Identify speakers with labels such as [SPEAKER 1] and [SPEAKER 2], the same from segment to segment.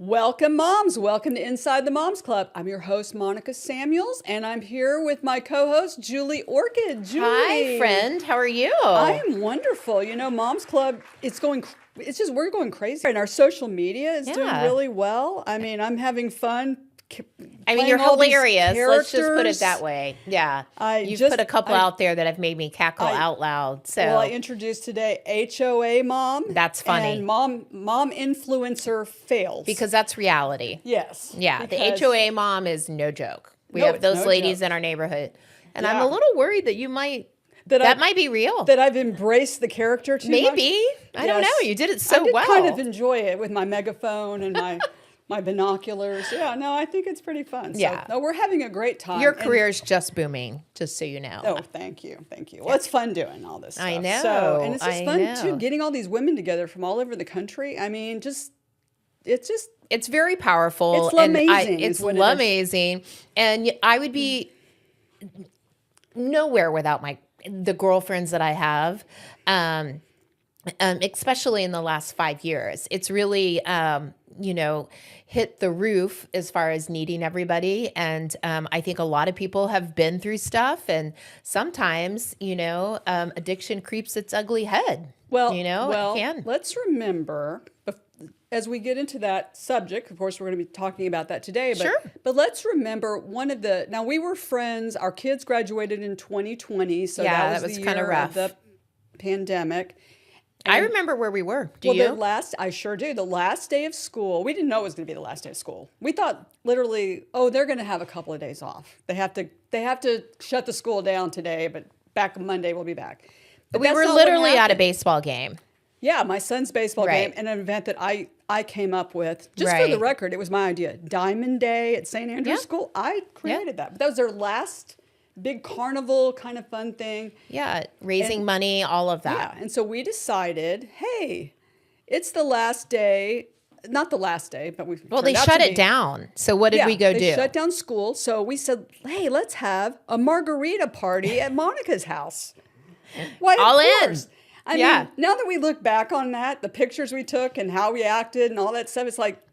[SPEAKER 1] Welcome, moms. Welcome to Inside the Moms Club. I'm your host, Monica Samuels, and I'm here with my co-host, Julie Orchid. Julie.
[SPEAKER 2] Hi, friend. How are you?
[SPEAKER 1] I am wonderful. You know, Moms Club, we're going crazy. And our social media is doing really well. I mean, I'm having fun.
[SPEAKER 2] You're hilarious. Let's just put it that way. Yeah. You've put a couple out there that have made me cackle out loud.
[SPEAKER 1] Well, I introduced today HOA mom.
[SPEAKER 2] That's funny.
[SPEAKER 1] And mom influencer fails.
[SPEAKER 2] Because that's reality.
[SPEAKER 1] Yes.
[SPEAKER 2] Yeah. The HOA mom is no joke. We have those ladies in our neighborhood. And I'm a little worried that you might... That might be real.
[SPEAKER 1] That I've embraced the character too much.
[SPEAKER 2] Maybe. I don't know. You did it so well.
[SPEAKER 1] I kind of enjoy it with my megaphone and my binoculars. Yeah, no, I think it's pretty fun. So, no, we're having a great time.
[SPEAKER 2] Your career is just booming, just so you know.
[SPEAKER 1] Oh, thank you. Thank you. Well, it's fun doing all this stuff.
[SPEAKER 2] I know.
[SPEAKER 1] So, and it's just fun, too, getting all these women together from all over the country. I mean,
[SPEAKER 2] it's very powerful.
[SPEAKER 1] It's amazing.
[SPEAKER 2] It's amazing. And I would be nowhere without the girlfriends that I have, especially in the last 5 years. It's really, hit the roof as far as needing everybody. And I think a lot of people have been through stuff. And sometimes, addiction creeps its ugly head.
[SPEAKER 1] Well,
[SPEAKER 2] it can.
[SPEAKER 1] Let's remember, as we get into that subject, of course, we're going to be talking about that today. But,
[SPEAKER 2] sure.
[SPEAKER 1] But let's remember now we were friends. Our kids graduated in 2020. So that was the
[SPEAKER 2] kind of
[SPEAKER 1] year
[SPEAKER 2] rough.
[SPEAKER 1] Of the pandemic.
[SPEAKER 2] I remember where we were. Do you?
[SPEAKER 1] I sure do. The last day of school, we didn't know it was going to be the last day of school. We thought literally, they're going to have a couple of days off. They have to shut the school down today, but back Monday we'll be back. But
[SPEAKER 2] we were literally at a baseball game.
[SPEAKER 1] Yeah, my son's baseball game, and an event that I came up with. Just for the record, it was my idea. Diamond Day at St. Andrew's School. I created that. But that was their last big carnival kind of fun thing.
[SPEAKER 2] Yeah, raising money, all of that.
[SPEAKER 1] Yeah, and so we decided, hey, it's the last day. Not the last day, but
[SPEAKER 2] they shut it down. So what did we go do?
[SPEAKER 1] They shut down school. So we said, hey, let's have a margarita party at Monica's house. Why,
[SPEAKER 2] all
[SPEAKER 1] of
[SPEAKER 2] in.
[SPEAKER 1] course. I mean, now that we look back on that, the pictures we took and how we acted and all that stuff, it's like,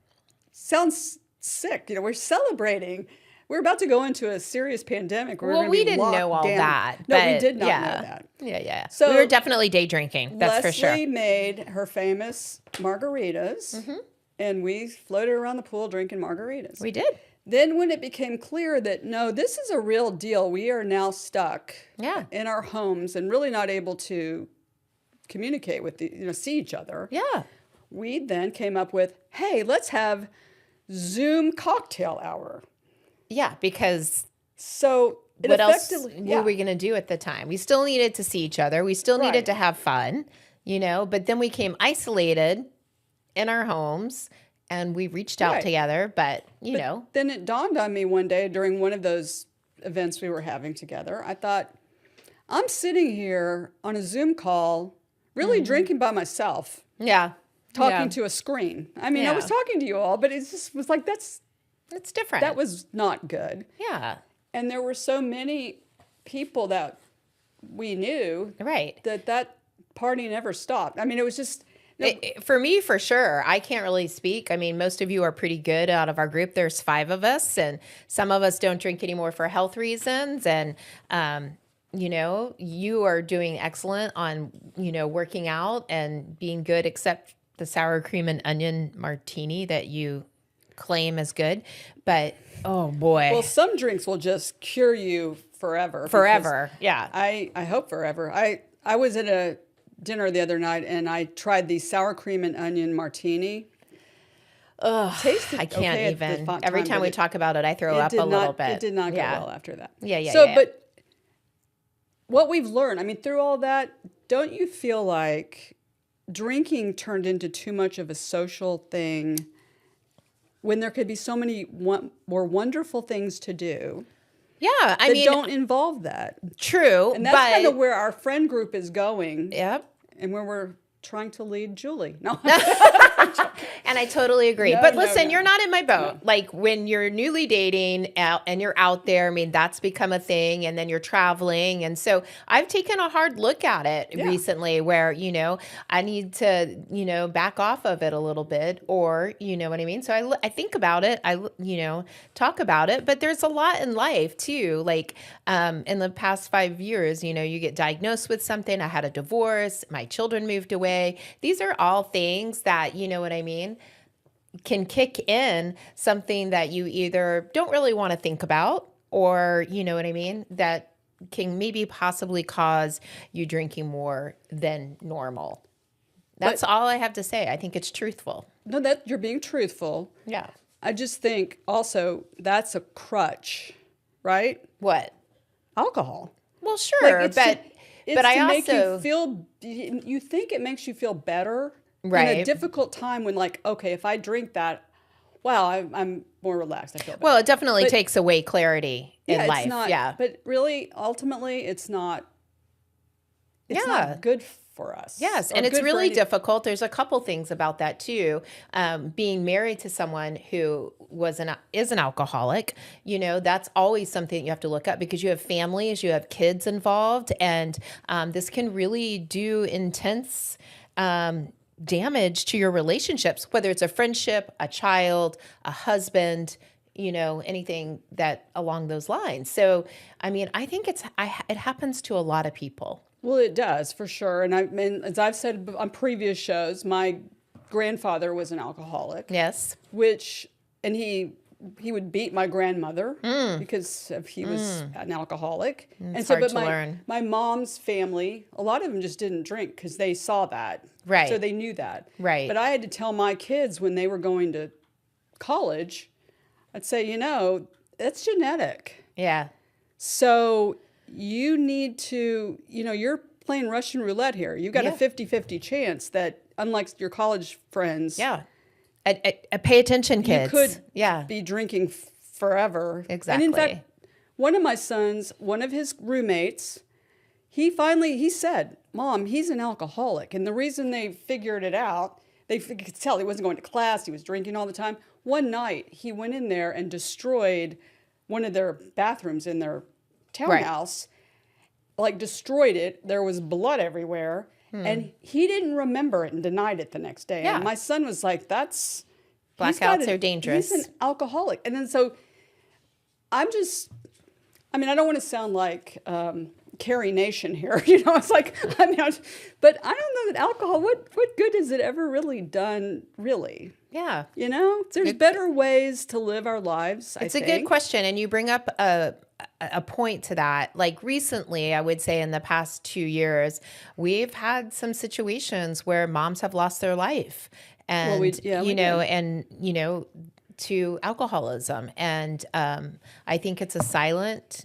[SPEAKER 1] sounds sick. We're celebrating. We're about to go into a serious pandemic.
[SPEAKER 2] We didn't know all that.
[SPEAKER 1] No, we did not know that.
[SPEAKER 2] Yeah.
[SPEAKER 1] So
[SPEAKER 2] we were definitely day drinking. That's for sure.
[SPEAKER 1] Leslie made her famous margaritas, and we floated around the pool drinking margaritas.
[SPEAKER 2] We did.
[SPEAKER 1] Then when it became clear that, no, this is a real deal, we are now stuck in our homes and really not able to communicate with see each other.
[SPEAKER 2] Yeah.
[SPEAKER 1] We then came up with, hey, let's have Zoom cocktail hour.
[SPEAKER 2] Yeah, because
[SPEAKER 1] what
[SPEAKER 2] else were we going to do at the time? We still needed to see each other. We still needed to have fun, but then we came isolated in our homes and we reached out together, but
[SPEAKER 1] then it dawned on me one day during one of those events we were having together. I thought, I'm sitting here on a Zoom call, really drinking by myself.
[SPEAKER 2] Yeah.
[SPEAKER 1] Talking to a screen. I mean, I was talking to you all, but it just was like, it's
[SPEAKER 2] different.
[SPEAKER 1] That was not good.
[SPEAKER 2] Yeah.
[SPEAKER 1] And there were so many people that we knew that party never stopped. I mean, it was just...
[SPEAKER 2] For me, for sure. I can't really speak. I mean, most of you are pretty good out of our group. There's 5 of us, and some of us don't drink anymore for health reasons. And, you are doing excellent on, working out and being good, except the sour cream and onion martini that you claim as good. But, oh, boy.
[SPEAKER 1] Well, some drinks will just cure you forever.
[SPEAKER 2] Forever, yeah.
[SPEAKER 1] I hope forever. I was at a dinner the other night, and I tried the sour cream and onion martini.
[SPEAKER 2] Ugh, I can't even. Every time we talk about it, I throw up a little bit.
[SPEAKER 1] It did not go well after that.
[SPEAKER 2] But
[SPEAKER 1] what we've learned, I mean, through all that, don't you feel like drinking turned into too much of a social thing when there could be so many more wonderful things to do?
[SPEAKER 2] Yeah,
[SPEAKER 1] I mean, don't involve that.
[SPEAKER 2] True,
[SPEAKER 1] and that's kind of where our friend group is going.
[SPEAKER 2] Yep.
[SPEAKER 1] And where we're trying to lead Julie. No.
[SPEAKER 2] And I totally agree.
[SPEAKER 1] No,
[SPEAKER 2] But
[SPEAKER 1] no,
[SPEAKER 2] listen,
[SPEAKER 1] no.
[SPEAKER 2] you're not in my boat.
[SPEAKER 1] No.
[SPEAKER 2] Like when you're newly dating out and you're out there, I mean, that's become a thing, and then you're traveling. And so I've taken a hard look at it
[SPEAKER 1] Yeah.
[SPEAKER 2] recently where, I need to, back off of it a little bit, or, you know what I mean? So I think about it. Talk about it, but there's a lot in life too. Like in the past 5 years, you get diagnosed with something. I had a divorce. My children moved away. These are all things that, you know what I mean, can kick in something that you either don't really want to think about, or, you know what I mean, that can maybe possibly cause you drinking more than normal. That's
[SPEAKER 1] But
[SPEAKER 2] all I have to say. I think it's truthful.
[SPEAKER 1] no, that you're being truthful.
[SPEAKER 2] Yeah.
[SPEAKER 1] I just think also that's a crutch, right?
[SPEAKER 2] What?
[SPEAKER 1] Alcohol.
[SPEAKER 2] Well,
[SPEAKER 1] Like
[SPEAKER 2] sure,
[SPEAKER 1] it's
[SPEAKER 2] but
[SPEAKER 1] to, it's
[SPEAKER 2] I
[SPEAKER 1] to make
[SPEAKER 2] also
[SPEAKER 1] you feel. You think it makes you feel better in a
[SPEAKER 2] right.
[SPEAKER 1] difficult time when, like, okay, if I drink that, wow, I'm more relaxed. I feel better.
[SPEAKER 2] Well, it definitely
[SPEAKER 1] But
[SPEAKER 2] takes away clarity
[SPEAKER 1] yeah,
[SPEAKER 2] in
[SPEAKER 1] it's
[SPEAKER 2] life.
[SPEAKER 1] not.
[SPEAKER 2] Yeah.
[SPEAKER 1] But really, ultimately, it's not. It's
[SPEAKER 2] Yeah.
[SPEAKER 1] not good for us.
[SPEAKER 2] Yes,
[SPEAKER 1] Or
[SPEAKER 2] and it's
[SPEAKER 1] good for
[SPEAKER 2] really
[SPEAKER 1] any.
[SPEAKER 2] difficult. There's a couple things about that too. Being married to someone who is an alcoholic, that's always something that you have to look at, because you have families, you have kids involved, and this can really do intense damage to your relationships, whether it's a friendship, a child, a husband, anything that along those lines. So, I mean, I think it happens to a lot of people.
[SPEAKER 1] Well, it does for sure. And I mean, as I've said on previous shows, my grandfather was an alcoholic,
[SPEAKER 2] Yes.
[SPEAKER 1] which, and he would beat my grandmother because he was an alcoholic. And
[SPEAKER 2] It's
[SPEAKER 1] so,
[SPEAKER 2] hard
[SPEAKER 1] but
[SPEAKER 2] to learn.
[SPEAKER 1] my mom's family, a lot of them just didn't drink because they saw that.
[SPEAKER 2] Right.
[SPEAKER 1] So they knew that.
[SPEAKER 2] Right.
[SPEAKER 1] But I had to tell my kids when they were going to college, I'd say, it's genetic.
[SPEAKER 2] Yeah.
[SPEAKER 1] So you need to, you're playing Russian roulette here. You got a
[SPEAKER 2] Yeah.
[SPEAKER 1] 50-50 chance that, unlike your college friends,
[SPEAKER 2] Yeah. Pay attention,
[SPEAKER 1] you
[SPEAKER 2] kids.
[SPEAKER 1] could
[SPEAKER 2] Yeah.
[SPEAKER 1] be drinking forever.
[SPEAKER 2] Exactly.
[SPEAKER 1] And in fact, one of my sons, one of his roommates, he said, "Mom, he's an alcoholic." And the reason they figured it out, they could tell he wasn't going to class, he was drinking all the time. One night, he went in there and destroyed one of their bathrooms in their townhouse, like destroyed it. There was blood everywhere. And he didn't remember it and denied it the next day.
[SPEAKER 2] Yeah.
[SPEAKER 1] And my son was like, he's
[SPEAKER 2] Blackouts are dangerous.
[SPEAKER 1] He's an alcoholic. And then so I don't want to sound like Carrie Nation here. It's like, but I don't know that alcohol, what good has it ever really done, really?
[SPEAKER 2] Yeah.
[SPEAKER 1] There's better ways to live our lives, I
[SPEAKER 2] It's a
[SPEAKER 1] think.
[SPEAKER 2] good question. And you bring up a point to that. Like recently, I would say in the past 2 years, we've had some situations where moms have lost their life. And,
[SPEAKER 1] we did.
[SPEAKER 2] to alcoholism. And I think it's a silent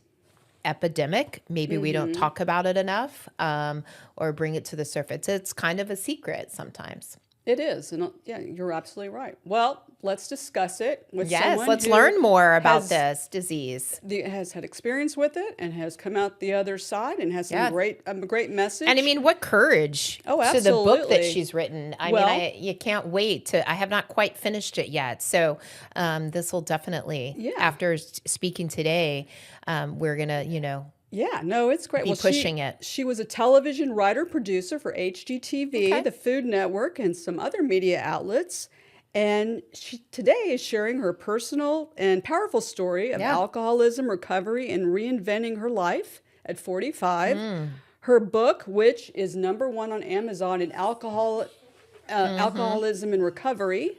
[SPEAKER 2] epidemic. Maybe we don't talk about it enough or bring it to the surface. It's kind of a secret sometimes.
[SPEAKER 1] It is. And yeah, you're absolutely right. Well, let's discuss it with
[SPEAKER 2] Yes,
[SPEAKER 1] someone
[SPEAKER 2] let's
[SPEAKER 1] who
[SPEAKER 2] learn more about
[SPEAKER 1] has-
[SPEAKER 2] this disease.
[SPEAKER 1] has had experience with it and has come out the other side and has some
[SPEAKER 2] Yeah.
[SPEAKER 1] great message.
[SPEAKER 2] And I mean, what courage
[SPEAKER 1] Oh,
[SPEAKER 2] to the book that
[SPEAKER 1] absolutely.
[SPEAKER 2] she's written. I
[SPEAKER 1] Well-
[SPEAKER 2] mean, you can't wait I have not quite finished it yet. So this will definitely,
[SPEAKER 1] Yeah.
[SPEAKER 2] after speaking today, we're going to,
[SPEAKER 1] Yeah, no, it's great.
[SPEAKER 2] Be
[SPEAKER 1] Well,
[SPEAKER 2] pushing it.
[SPEAKER 1] She was a television writer producer for HGTV,
[SPEAKER 2] Okay.
[SPEAKER 1] the Food Network, and some other media outlets. And she today is sharing her personal and powerful story of
[SPEAKER 2] Yeah.
[SPEAKER 1] alcoholism, recovery, and reinventing her life at 45.
[SPEAKER 2] Mm.
[SPEAKER 1] Her book, which is #1 on Amazon in alcoholism and recovery,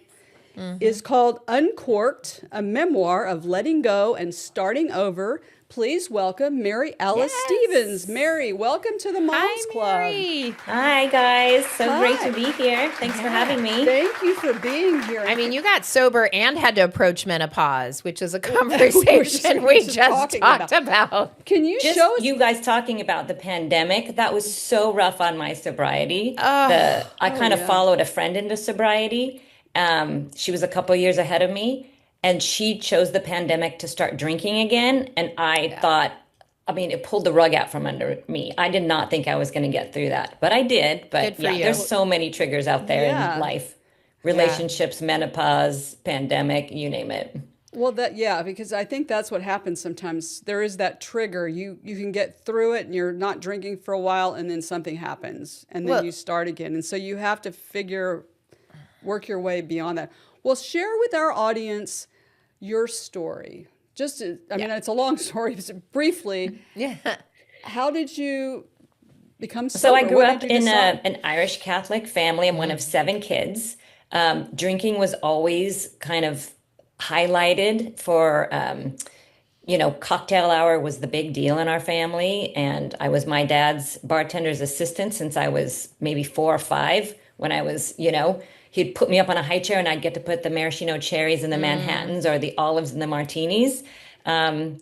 [SPEAKER 1] is called Uncorked, a memoir of letting go and starting over. Please welcome Mary Alice
[SPEAKER 2] Yes.
[SPEAKER 1] Stevens. Mary, welcome to the Moms Club.
[SPEAKER 2] Mary.
[SPEAKER 3] Hi, guys. So great
[SPEAKER 1] Hi.
[SPEAKER 3] to be here. Thanks for having me.
[SPEAKER 1] Thank you for being here.
[SPEAKER 2] I mean, you got sober and had to approach menopause, which is a conversation we just
[SPEAKER 1] talking
[SPEAKER 2] talked about.
[SPEAKER 1] can you
[SPEAKER 3] Just
[SPEAKER 1] show us?
[SPEAKER 3] you guys talking about the pandemic, that was so rough on my sobriety.
[SPEAKER 2] Oh.
[SPEAKER 3] I kind of
[SPEAKER 1] yeah.
[SPEAKER 3] followed a friend into sobriety. She was a couple years ahead of me, and she chose the pandemic to start drinking again. And I thought, it pulled the rug out from under me. I did not think I was going to get through that, but I did.
[SPEAKER 2] Good
[SPEAKER 3] But
[SPEAKER 2] for
[SPEAKER 3] yeah,
[SPEAKER 2] you.
[SPEAKER 3] there's so many triggers out there
[SPEAKER 1] Yeah.
[SPEAKER 3] in life.
[SPEAKER 2] Yeah.
[SPEAKER 3] relationships, menopause, pandemic, you name it.
[SPEAKER 1] Well, yeah, because I think that's what happens sometimes. There is that trigger. You can get through it and you're not drinking for a while and then something happens and then
[SPEAKER 2] Well,
[SPEAKER 1] you start again. And so you have to work your way beyond that. Well, share with our audience your story. I
[SPEAKER 2] yeah.
[SPEAKER 1] mean, it's a long story, but briefly,
[SPEAKER 2] Yeah.
[SPEAKER 1] how did you become
[SPEAKER 3] So I
[SPEAKER 1] sober?
[SPEAKER 3] grew
[SPEAKER 1] What
[SPEAKER 3] up
[SPEAKER 1] did you
[SPEAKER 3] in
[SPEAKER 1] decide?
[SPEAKER 3] an Irish Catholic family. I'm one of seven kids. Drinking was always kind of highlighted for, cocktail hour was the big deal in our family. And I was my dad's bartender's assistant since I was maybe 4 or 5 when I was, he'd put me up on a high chair and I'd get to put the maraschino cherries in the Manhattans or the olives in the martinis. Um,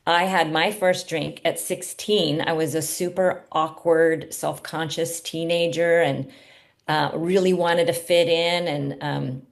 [SPEAKER 3] I had my first drink at 16. I was a super awkward, self-conscious teenager and really wanted to fit in. And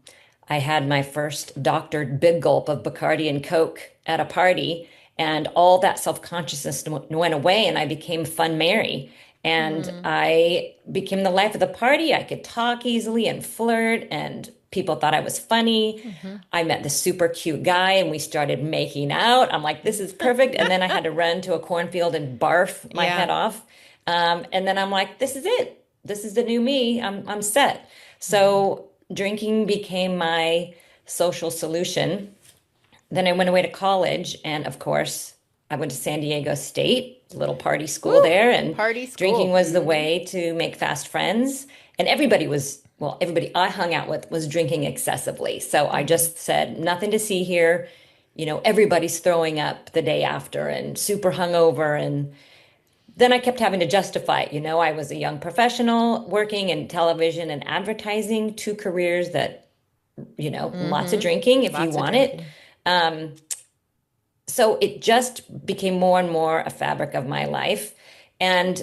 [SPEAKER 3] I had my first doctored big gulp of Bacardi and Coke at a party, and all that self-consciousness went away, and I became fun Mary. And
[SPEAKER 2] Mm.
[SPEAKER 3] I became the life of the party. I could talk easily and flirt, and people thought I was funny.
[SPEAKER 2] Hmm.
[SPEAKER 3] I met this super cute guy, and we started making out. I'm like, this is perfect. And then I had to run to a cornfield and barf my
[SPEAKER 2] Yeah.
[SPEAKER 3] head off. And then I'm like, this is it. This is the new me. I'm set.
[SPEAKER 2] Hmm.
[SPEAKER 3] So drinking became my social solution. Then I went away to college, and of course, I went to San Diego State, little party school
[SPEAKER 2] Woo.
[SPEAKER 3] there, and
[SPEAKER 2] Party
[SPEAKER 3] drinking
[SPEAKER 2] school.
[SPEAKER 3] was the way to make fast friends. And everybody I hung out with was drinking excessively. So I
[SPEAKER 2] Hmm.
[SPEAKER 3] just said, nothing to see here. Everybody's throwing up the day after and super hungover. And then I kept having to justify it. I was a young professional working in television and advertising, two careers that, lots of
[SPEAKER 2] Hmm.
[SPEAKER 3] drinking if you
[SPEAKER 2] Lots of
[SPEAKER 3] want it.
[SPEAKER 2] drinking.
[SPEAKER 3] Um, so it just became more and more a fabric of my life. And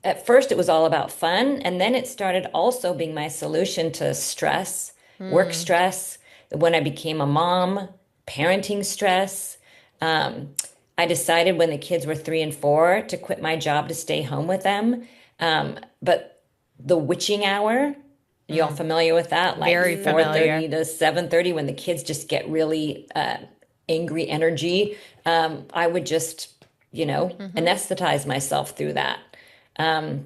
[SPEAKER 3] at first it was all about fun. And then it started also being my solution to stress, work
[SPEAKER 2] Mm.
[SPEAKER 3] stress, when I became a mom, parenting stress. Um, I decided when the kids were 3 and 4 to quit my job to stay home with them. But the witching hour, you all
[SPEAKER 2] Mm.
[SPEAKER 3] familiar with that? Like
[SPEAKER 2] Very familiar.
[SPEAKER 3] 4:30 to 7:30 when the kids just get really angry energy. I would just,
[SPEAKER 2] Hmm.
[SPEAKER 3] anesthetize myself through that. Um,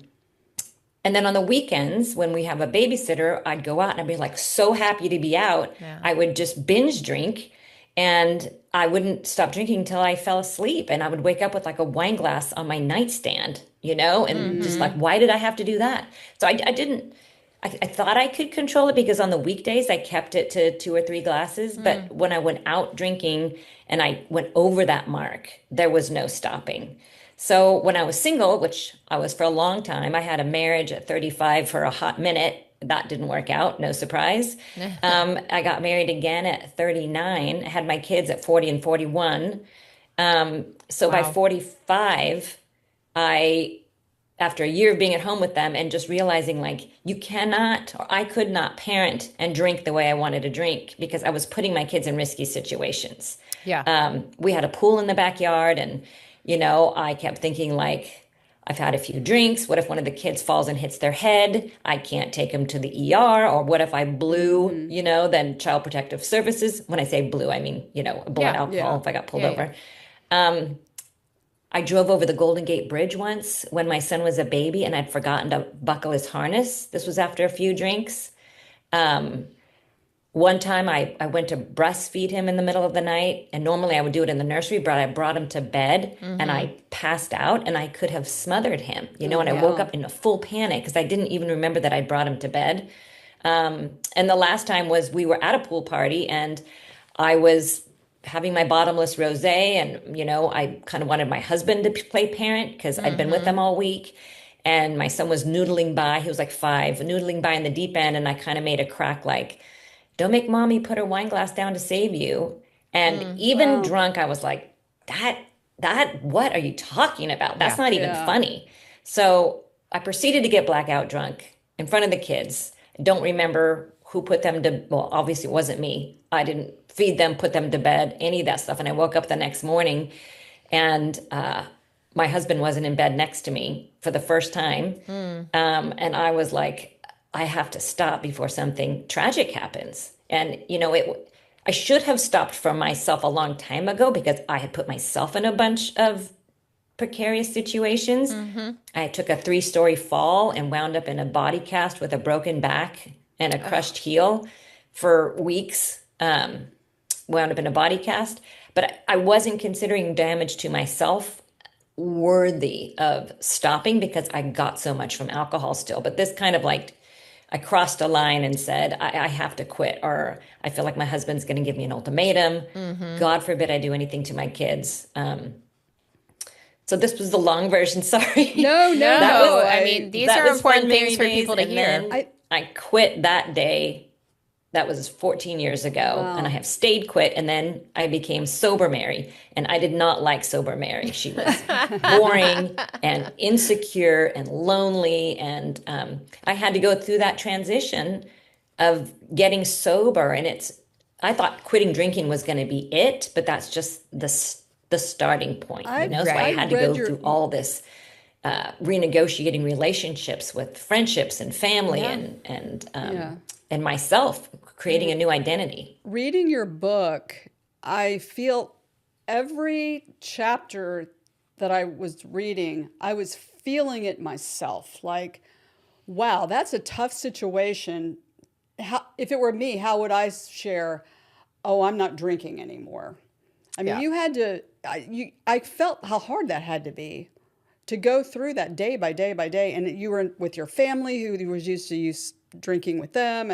[SPEAKER 3] and then on the weekends, when we have a babysitter, I'd go out and I'd be like so happy to be out.
[SPEAKER 2] Yeah.
[SPEAKER 3] I would just binge drink and I wouldn't stop drinking until I fell asleep. And I would wake up with like a wine glass on my nightstand, and just
[SPEAKER 2] Hmm.
[SPEAKER 3] like, why did I have to do that? So I didn't, I thought I could control it because on the weekdays I kept it to 2 or 3 glasses. But
[SPEAKER 2] Mm.
[SPEAKER 3] when I went out drinking and I went over that mark, there was no stopping. So when I was single, which I was for a long time, I had a marriage at 35 for a hot minute. That didn't work out, no surprise. I got married again at 39, had my kids at 40 and 41. So by
[SPEAKER 2] Wow.
[SPEAKER 3] 45, I after a year of being at home with them and just realizing like you cannot or I could not parent and drink the way I wanted to drink because I was putting my kids in risky situations.
[SPEAKER 2] Yeah.
[SPEAKER 3] We had a pool in the backyard and I kept thinking like I've had a few drinks. What if one of the kids falls and hits their head? I can't take them to the ER. Or what if I blew,
[SPEAKER 1] Hmm.
[SPEAKER 3] then Child Protective Services. When I say blew, I mean, blood
[SPEAKER 2] Yeah.
[SPEAKER 3] alcohol
[SPEAKER 1] Yeah.
[SPEAKER 3] if I got pulled
[SPEAKER 2] Yeah. Yeah.
[SPEAKER 3] over. I drove over the Golden Gate Bridge once when my son was a baby and I'd forgotten to buckle his harness. This was after a few drinks. Um, One time I went to breastfeed him in the middle of the night, and normally I would do it in the nursery, but I brought him to bed and
[SPEAKER 2] Hmm.
[SPEAKER 3] I passed out and I could have smothered him,
[SPEAKER 1] Oh,
[SPEAKER 3] and I
[SPEAKER 2] Yeah.
[SPEAKER 3] woke
[SPEAKER 1] wow.
[SPEAKER 3] up in a full panic because I didn't even remember that I'd brought him to bed. And the last time was we were at a pool party and I was having my bottomless rosé and I kind of wanted my husband to play parent because I'd been with
[SPEAKER 2] Hmm.
[SPEAKER 3] them all week and my son was noodling by. He was like 5, noodling by in the deep end and I kind of made a crack like, don't make mommy put her wine glass down to save you. And
[SPEAKER 2] Mm.
[SPEAKER 3] even
[SPEAKER 1] Wow.
[SPEAKER 3] drunk, I was like, what are you talking about? That's
[SPEAKER 2] Yeah.
[SPEAKER 3] not even
[SPEAKER 1] Yeah.
[SPEAKER 3] funny. So I proceeded to get blackout drunk in front of the kids. I don't remember who put them to, well, obviously it wasn't me. I didn't feed them, put them to bed, any of that stuff. And I woke up the next morning and my husband wasn't in bed next to me for the first time.
[SPEAKER 2] Mm.
[SPEAKER 3] And I was like, I have to stop before something tragic happens. And, I should have stopped for myself a long time ago because I had put myself in a bunch of precarious situations. I took a 3-story fall and wound up in a body cast with a broken back and a crushed heel for weeks. Wound up in a body cast, but I wasn't considering damage to myself worthy of stopping because I got so much from alcohol still. But this kind of like, I crossed a line and said, I have to quit, or I feel like my husband's going to give me an ultimatum. God forbid I do anything to my kids. So this was the long version. Sorry.
[SPEAKER 1] No, no,
[SPEAKER 3] That
[SPEAKER 1] no.
[SPEAKER 3] was-
[SPEAKER 2] I mean, these
[SPEAKER 3] that
[SPEAKER 2] are
[SPEAKER 3] was
[SPEAKER 2] important
[SPEAKER 3] fun,
[SPEAKER 2] things
[SPEAKER 3] Mary
[SPEAKER 2] for
[SPEAKER 3] days,
[SPEAKER 2] people to
[SPEAKER 3] and
[SPEAKER 2] hear.
[SPEAKER 3] then I quit that day. That was 14 years ago, and I have stayed quit, and then I became sober Mary, and I did not like sober Mary. She was boring and insecure and lonely, and I had to go through that transition of getting sober, and I thought quitting drinking was going to be it, but that's just the starting point,
[SPEAKER 1] I
[SPEAKER 3] So I
[SPEAKER 2] Right.
[SPEAKER 3] had to
[SPEAKER 1] read
[SPEAKER 3] go
[SPEAKER 1] your
[SPEAKER 3] through all this renegotiating relationships with friendships and family
[SPEAKER 2] Yeah.
[SPEAKER 3] and and myself, creating a new identity.
[SPEAKER 1] reading your book. I feel every chapter that I was reading, I was feeling it myself. Like, wow, that's a tough situation. If it were me, how would I share, oh, I'm not drinking anymore? I mean,
[SPEAKER 2] Yeah.
[SPEAKER 1] you had to, I felt how hard that had to be to go through that day by day by day. And you were with your family who was used to you drinking with them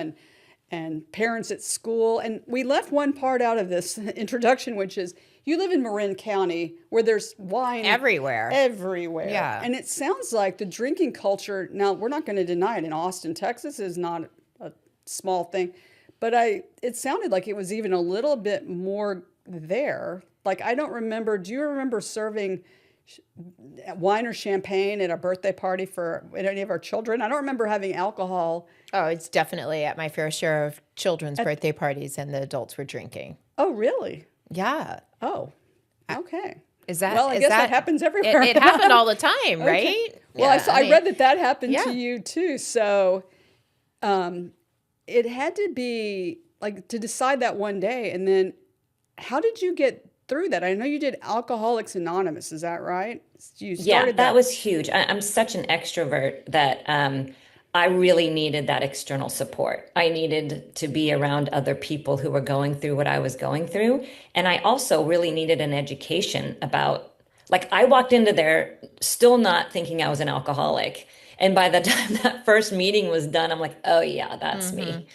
[SPEAKER 1] and parents at school. And we left one part out of this introduction, which is you live in Marin County where there's wine
[SPEAKER 2] Everywhere.
[SPEAKER 1] everywhere.
[SPEAKER 2] Yeah.
[SPEAKER 1] And it sounds like the drinking culture, now we're not going to deny it, in Austin, Texas is not a small thing, but it sounded like it was even a little bit more there. Like, I don't remember, do you remember serving wine or champagne at a birthday party for any of our children? I don't remember having alcohol.
[SPEAKER 2] Oh, it's definitely at my fair share of children's birthday parties, and the adults were drinking.
[SPEAKER 1] Oh, really?
[SPEAKER 2] Yeah.
[SPEAKER 1] Oh, okay.
[SPEAKER 2] Is that?
[SPEAKER 1] Well, I guess that happens everywhere.
[SPEAKER 2] It happened all the time, right?
[SPEAKER 1] Okay. Well,
[SPEAKER 2] Yeah,
[SPEAKER 1] I
[SPEAKER 2] mean,
[SPEAKER 1] read that happened
[SPEAKER 2] yeah.
[SPEAKER 1] to you too. So it had to be like to decide that one day. And then how did you get through that? I know you did Alcoholics Anonymous. Is that right? You
[SPEAKER 3] Yeah,
[SPEAKER 1] started
[SPEAKER 3] that was huge. I'm such an extrovert that I really needed that external support. I needed to be around other people who were going through what I was going through. And I also really needed an education about, like, I walked into there still not thinking I was an alcoholic. And by the time that first meeting was done, I'm like, oh, yeah, that's me.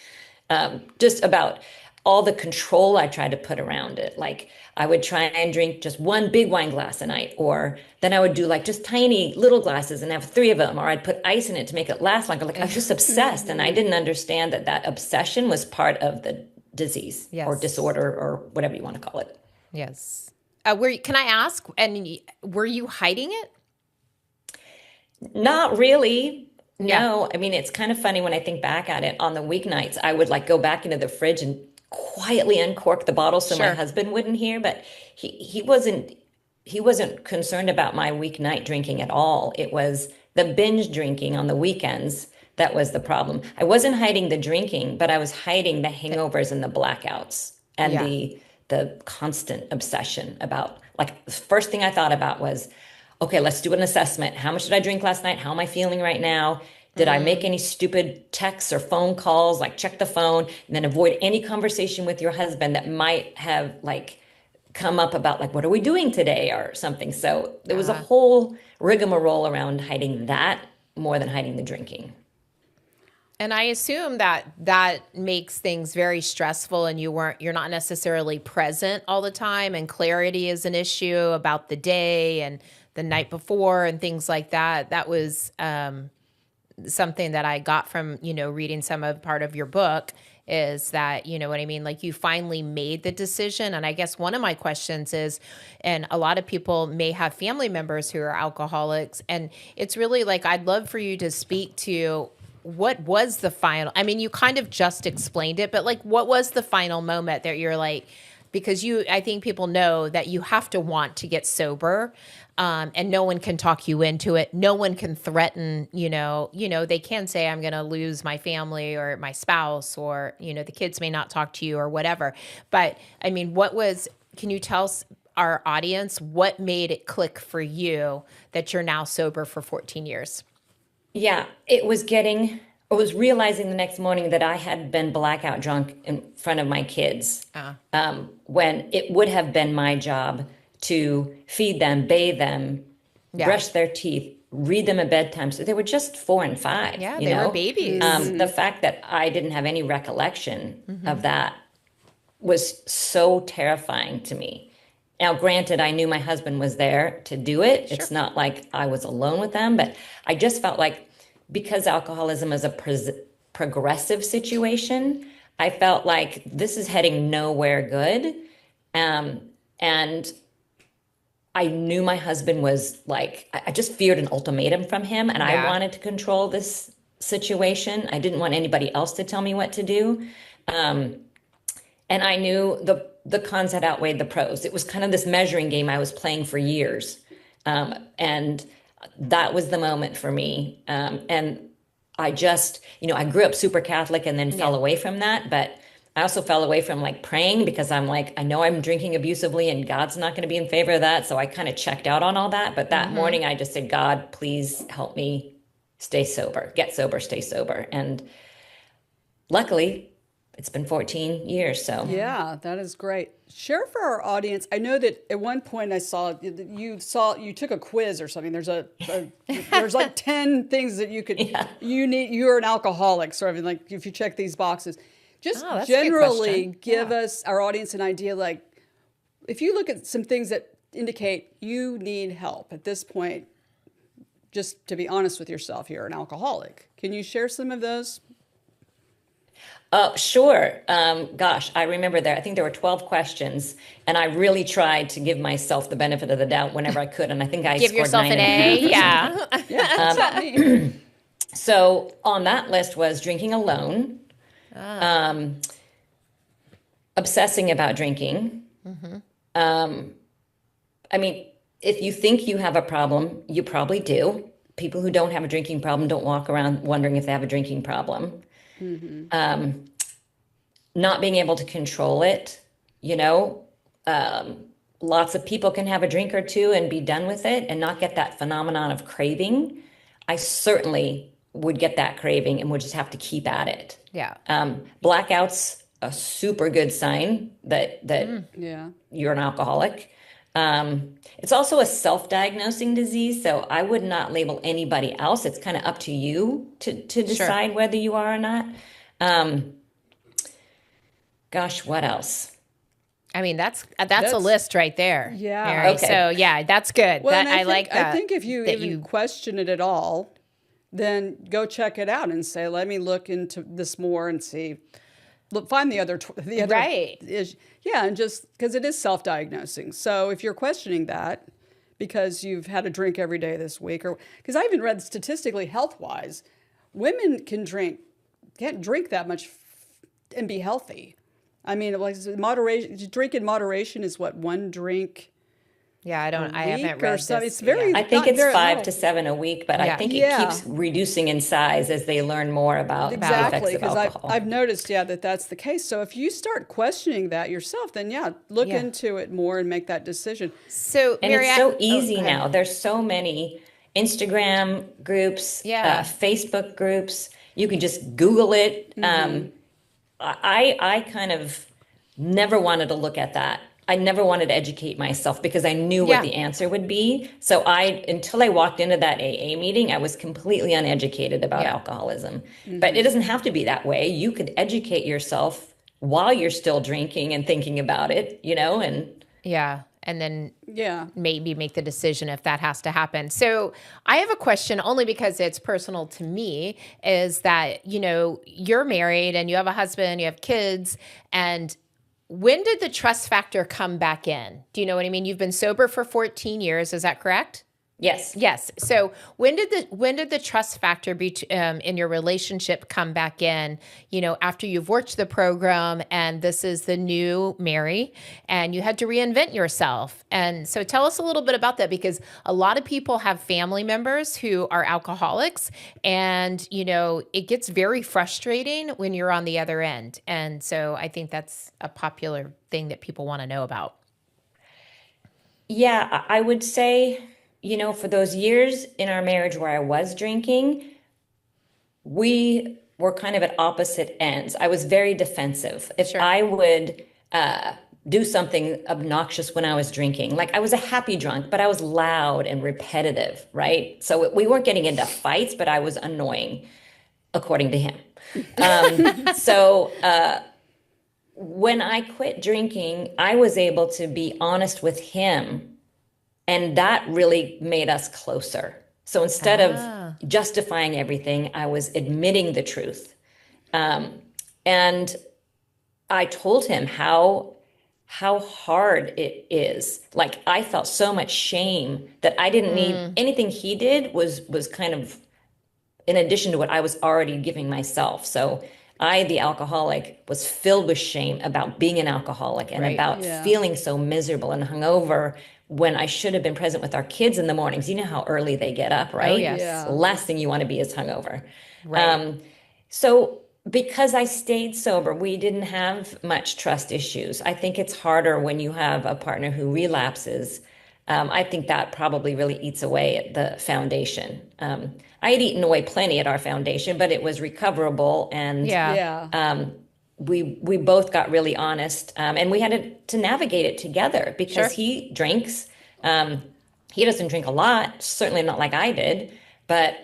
[SPEAKER 3] Just about all the control I tried to put around it. Like, I would try and drink just one big wine glass a night, or then I would do like just tiny little glasses and have 3 of them, or I'd put ice in it to make it last longer. Like, I was just obsessed, and I didn't understand that obsession was part of the disease or
[SPEAKER 2] Yes.
[SPEAKER 3] disorder or whatever you want to call it.
[SPEAKER 2] Yes. Can I ask? And were you hiding it?
[SPEAKER 3] Not really.
[SPEAKER 2] Yeah.
[SPEAKER 3] No, I mean, it's kind of funny when I think back at it. On the weeknights, I would like go back into the fridge and quietly uncork the bottle so my
[SPEAKER 2] Sure.
[SPEAKER 3] husband wouldn't hear, but he wasn't concerned about my weeknight drinking at all. It was the binge drinking on the weekends that was the problem. I wasn't hiding the drinking, but I was hiding the hangovers and the blackouts and
[SPEAKER 2] Yeah.
[SPEAKER 3] the constant obsession about, like, the first thing I thought about was, okay, let's do an assessment. How much did I drink last night? How am I feeling right now? Did I make any stupid texts or phone calls? Like, check the phone, and then avoid any conversation with your husband that might have like come up about, like, what are we doing today or something. So there was a whole rigmarole around hiding that more than hiding the drinking.
[SPEAKER 2] And I assume that makes things very stressful, and you're not necessarily present all the time, and clarity is an issue about the day and the night before and things like that. That was something that I got from, reading some of part of your book, is that, you know what I mean? Like, you finally made the decision. And I guess one of my questions is, and a lot of people may have family members who are alcoholics, and it's really like, I'd love for you to speak to what was the final, I mean, you kind of just explained it, but like, what was the final moment that you're like, because I think people know that you have to want to get sober, and no one can talk you into it. No one can threaten, they can say, I'm going to lose my family or my spouse, or, the kids may not talk to you or whatever. But I mean, can you tell our audience what made it click for you that you're now sober for 14 years?
[SPEAKER 3] Yeah, I was realizing the next morning that I had been blackout drunk in front of my kids, when it would have been my job to feed them, bathe them,
[SPEAKER 2] Yeah.
[SPEAKER 3] brush their teeth, read them at bedtime. So they were just 4 and 5,
[SPEAKER 2] Yeah, they were babies.
[SPEAKER 3] The fact that I didn't have any recollection of that was so terrifying to me. Now, granted, I knew my husband was there to do it. It's not like I was alone with them, but I just felt like because alcoholism is a progressive situation, I felt like this is heading nowhere good. And I knew my husband was like, I just feared an ultimatum from him, and I wanted to control this situation. I didn't want anybody else to tell me what to do. And I knew the cons had outweighed the pros. It was kind of this measuring game I was playing for years. And that was the moment for me. And I just, I grew up super Catholic and then fell away from that. But I also fell away from like praying, because I'm like, I know I'm drinking abusively and God's not going to be in favor of that. So I kind of checked out on all that. But that morning I just said, God, please help me stay sober, get sober, stay sober. And luckily, it's been 14 years, so.
[SPEAKER 1] Yeah, that is great. Share for our audience. I know that at one point I saw you took a quiz or something. There's there's like 10 things that you're an alcoholic, sort of, like if you check these boxes. Just generally give us, our audience, an idea, like if you look at some things that indicate you need help at this point, just to be honest with yourself, you're an alcoholic. Can you share some of those?
[SPEAKER 3] Sure. Gosh, I remember I think there were 12 questions, and I really tried to give myself the benefit of the doubt whenever I could. And I think I
[SPEAKER 2] give
[SPEAKER 3] scored
[SPEAKER 2] yourself an
[SPEAKER 3] 9.5.
[SPEAKER 2] A. Yeah.
[SPEAKER 1] That's not me.
[SPEAKER 3] So on that list was drinking alone, obsessing about drinking. I mean, if you think you have a problem, you probably do. People who don't have a drinking problem don't walk around wondering if they have a drinking problem. Not being able to control it, lots of people can have a drink or two and be done with it and not get that phenomenon of craving. I certainly would get that craving and would just have to keep at it.
[SPEAKER 2] Yeah.
[SPEAKER 3] Blackouts, a super good sign that you're an alcoholic. It's also a self-diagnosing disease, so I would not label anybody else. It's kind of up to you to decide whether you are or not. Gosh, what else?
[SPEAKER 2] I mean, that's a list right there.
[SPEAKER 1] Yeah.
[SPEAKER 2] Mary.
[SPEAKER 3] Okay.
[SPEAKER 2] So yeah, that's good.
[SPEAKER 1] Well,
[SPEAKER 2] That
[SPEAKER 1] and
[SPEAKER 2] I like that.
[SPEAKER 1] I think if you even question it at all, then go check it out and say, let me look into this more and see. Look, find the other
[SPEAKER 2] Right.
[SPEAKER 1] And just because it is self-diagnosing. So if you're questioning that because you've had a drink every day this week, or because I even read statistically, health-wise, women can't drink that much and be healthy. I mean, like moderation, drink in moderation is what, one drink.
[SPEAKER 2] Yeah, I haven't
[SPEAKER 1] or
[SPEAKER 2] read
[SPEAKER 1] something.
[SPEAKER 2] this.
[SPEAKER 1] It's very.
[SPEAKER 3] I think it's 5 to 7 a week, but I
[SPEAKER 2] Yeah.
[SPEAKER 3] think it keeps reducing in size as they learn more about the effects of
[SPEAKER 1] because
[SPEAKER 3] alcohol.
[SPEAKER 1] I've noticed, that's the case. So if you start questioning that yourself, then look into it more and make that decision.
[SPEAKER 2] So
[SPEAKER 3] And
[SPEAKER 2] Mary,
[SPEAKER 3] it's so easy now. There's so many Instagram groups, Facebook groups. You can just Google it. I kind of never wanted to look at that. I never wanted to educate myself because I knew what the answer would be. So until I walked into that AA meeting, I was completely uneducated about alcoholism. But it doesn't have to be that way. You could educate yourself while you're still drinking and thinking about it,
[SPEAKER 2] and then maybe make the decision if that has to happen. So I have a question, only because it's personal to me, is that, you're married and you have a husband, you have kids, and when did the trust factor come back in? Do you know what I mean? You've been sober for 14 years. Is that correct?
[SPEAKER 3] Yes.
[SPEAKER 2] Yes. So when did the trust factor in your relationship come back in? You know, after you've worked the program and this is the new Mary, and you had to reinvent yourself. And so tell us a little bit about that, because a lot of people have family members who are alcoholics, and you know it gets very frustrating when you're on the other end. And so I think that's a popular thing that people want to know about.
[SPEAKER 3] Yeah, I would say, for those years in our marriage where I was drinking, we were kind of at opposite ends. I was very defensive. If
[SPEAKER 2] Sure.
[SPEAKER 3] I would do something obnoxious when I was drinking, like I was a happy drunk, but I was loud and repetitive, right? So we weren't getting into fights, but I was annoying, according to him. So when I quit drinking, I was able to be honest with him, and that really made us closer. So instead of
[SPEAKER 2] Ah.
[SPEAKER 3] justifying everything, I was admitting the truth. And I told him how hard it is. Like I felt so much shame that I didn't need
[SPEAKER 2] Mm.
[SPEAKER 3] anything he did was kind of in addition to what I was already giving myself. So I, the alcoholic, was filled with shame about being an alcoholic and
[SPEAKER 2] Right.
[SPEAKER 3] about
[SPEAKER 1] Yeah.
[SPEAKER 3] feeling so miserable and hungover when I should have been present with our kids in the mornings. You know how early they get up,
[SPEAKER 2] Oh,
[SPEAKER 3] right?
[SPEAKER 2] yes.
[SPEAKER 3] The
[SPEAKER 1] Yeah.
[SPEAKER 3] last thing you want to be is hungover.
[SPEAKER 2] Right.
[SPEAKER 3] So because I stayed sober, we didn't have much trust issues. I think it's harder when you have a partner who relapses. I think that probably really eats away at the foundation. I had eaten away plenty at our foundation, but it was recoverable, and
[SPEAKER 2] Yeah.
[SPEAKER 1] Yeah.
[SPEAKER 3] we both got really honest, and we had to navigate it together because
[SPEAKER 2] Sure.
[SPEAKER 3] he drinks. He doesn't drink a lot, certainly not like I did, but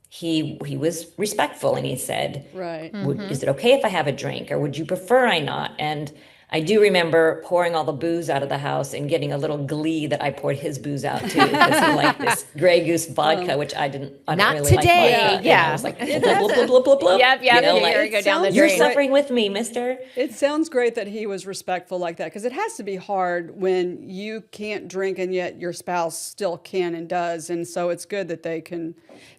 [SPEAKER 3] he was respectful, and he said,
[SPEAKER 1] Right.
[SPEAKER 3] Is it okay if I have a drink, or would you prefer I not?" And I do remember pouring all the booze out of the house and getting a little glee that I poured his booze out too, because he liked this Grey Goose vodka, which I don't
[SPEAKER 2] Not
[SPEAKER 3] really like
[SPEAKER 2] today.
[SPEAKER 3] vodka.
[SPEAKER 1] Yeah.
[SPEAKER 3] I
[SPEAKER 2] Yeah.
[SPEAKER 3] was like, blub,
[SPEAKER 1] It
[SPEAKER 3] blub,
[SPEAKER 1] has
[SPEAKER 3] blub, blub, blub, blub,
[SPEAKER 2] Yep. Yep. Here we
[SPEAKER 3] like,
[SPEAKER 2] go down the
[SPEAKER 1] sounds
[SPEAKER 3] you're
[SPEAKER 2] drain.
[SPEAKER 1] great.
[SPEAKER 3] suffering with me, mister.
[SPEAKER 1] It sounds great that he was respectful like that, because it has to be hard when you can't drink and yet your spouse still can and does. And so it's good that they can be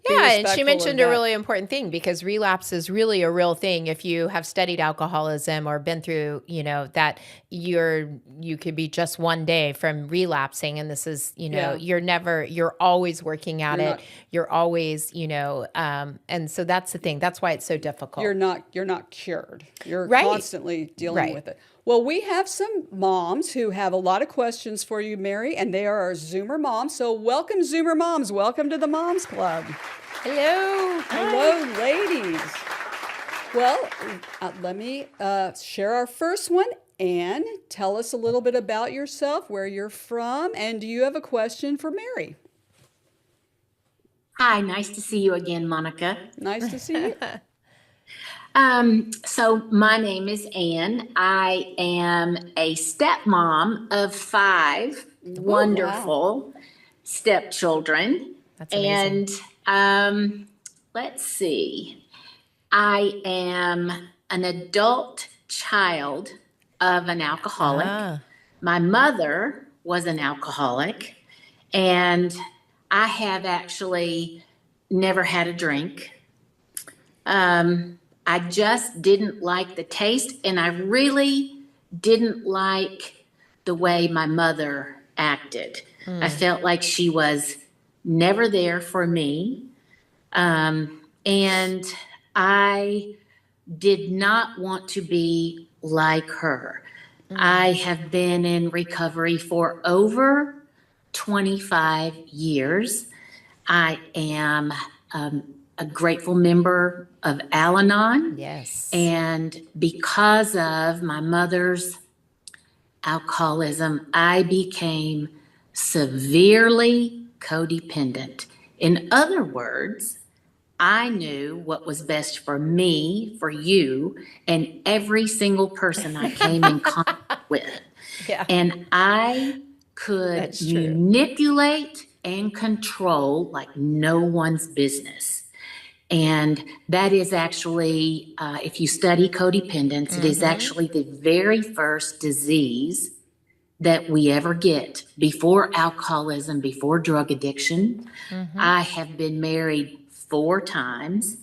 [SPEAKER 2] Yeah, and she
[SPEAKER 1] respectful of
[SPEAKER 2] mentioned a
[SPEAKER 1] that.
[SPEAKER 2] really important thing, because relapse is really a real thing. If you have studied alcoholism or been through, you know, that you could be just one day from relapsing, and this is, you know,
[SPEAKER 1] Yeah.
[SPEAKER 2] you're always working at
[SPEAKER 1] You're
[SPEAKER 2] it.
[SPEAKER 1] not
[SPEAKER 2] You're always, you know, and so that's the thing. That's why it's so difficult.
[SPEAKER 1] you're not cured. You're
[SPEAKER 2] Right.
[SPEAKER 1] constantly dealing
[SPEAKER 2] Right.
[SPEAKER 1] with it. Well, we have some moms who have a lot of questions for you, Mary, and they are our Zoomer moms. So welcome, Zoomer moms. Welcome to the Moms Club.
[SPEAKER 2] Hello.
[SPEAKER 1] Hello, ladies. Well, let me share our first one. Anne, tell us a little bit about yourself, where you're from, and do you have a question for Mary?
[SPEAKER 4] Hi, nice to see you again, Monica.
[SPEAKER 1] Nice to see you.
[SPEAKER 4] So my name is Anne. I am a stepmom of five wonderful stepchildren.
[SPEAKER 2] That's amazing.
[SPEAKER 4] And let's see, I am an adult child of an alcoholic.
[SPEAKER 2] Ah.
[SPEAKER 4] My mother was an alcoholic, and I have actually never had a drink. I just didn't like the taste, and I really didn't like the way my mother acted. I felt like she was never there for me. And I did not want to be like her. I have been in recovery for over 25 years. I am a grateful member of Al Anon.
[SPEAKER 2] Yes.
[SPEAKER 4] And because of my mother's alcoholism, I became severely codependent. In other words, I knew what was best for me, for you, and every single person I came in contact with.
[SPEAKER 2] Yeah.
[SPEAKER 4] And I could
[SPEAKER 2] That's true.
[SPEAKER 4] manipulate and control like no one's business. And that is actually, if you study codependence, it is actually the very first disease that we ever get before alcoholism, before drug addiction. I have been married 4 times.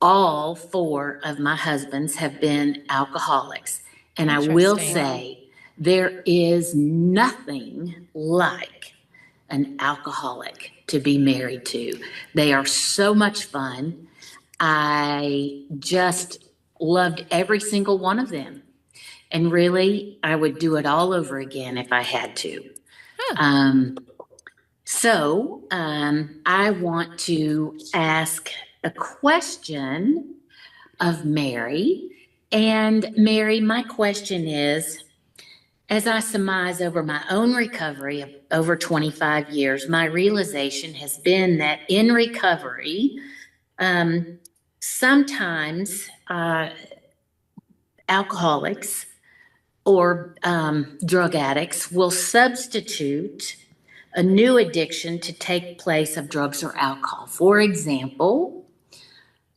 [SPEAKER 4] All 4 of my husbands have been alcoholics. And I will
[SPEAKER 2] Interesting.
[SPEAKER 4] say, there is nothing like an alcoholic to be married to. They are so much fun. I just loved every single one of them. And really, I would do it all over again if I had to. I want to ask a question of Mary. And Mary, my question is, as I surmise over my own recovery of over 25 years, my realization has been that in recovery, sometimes alcoholics or drug addicts will substitute a new addiction to take place of drugs or alcohol. For example,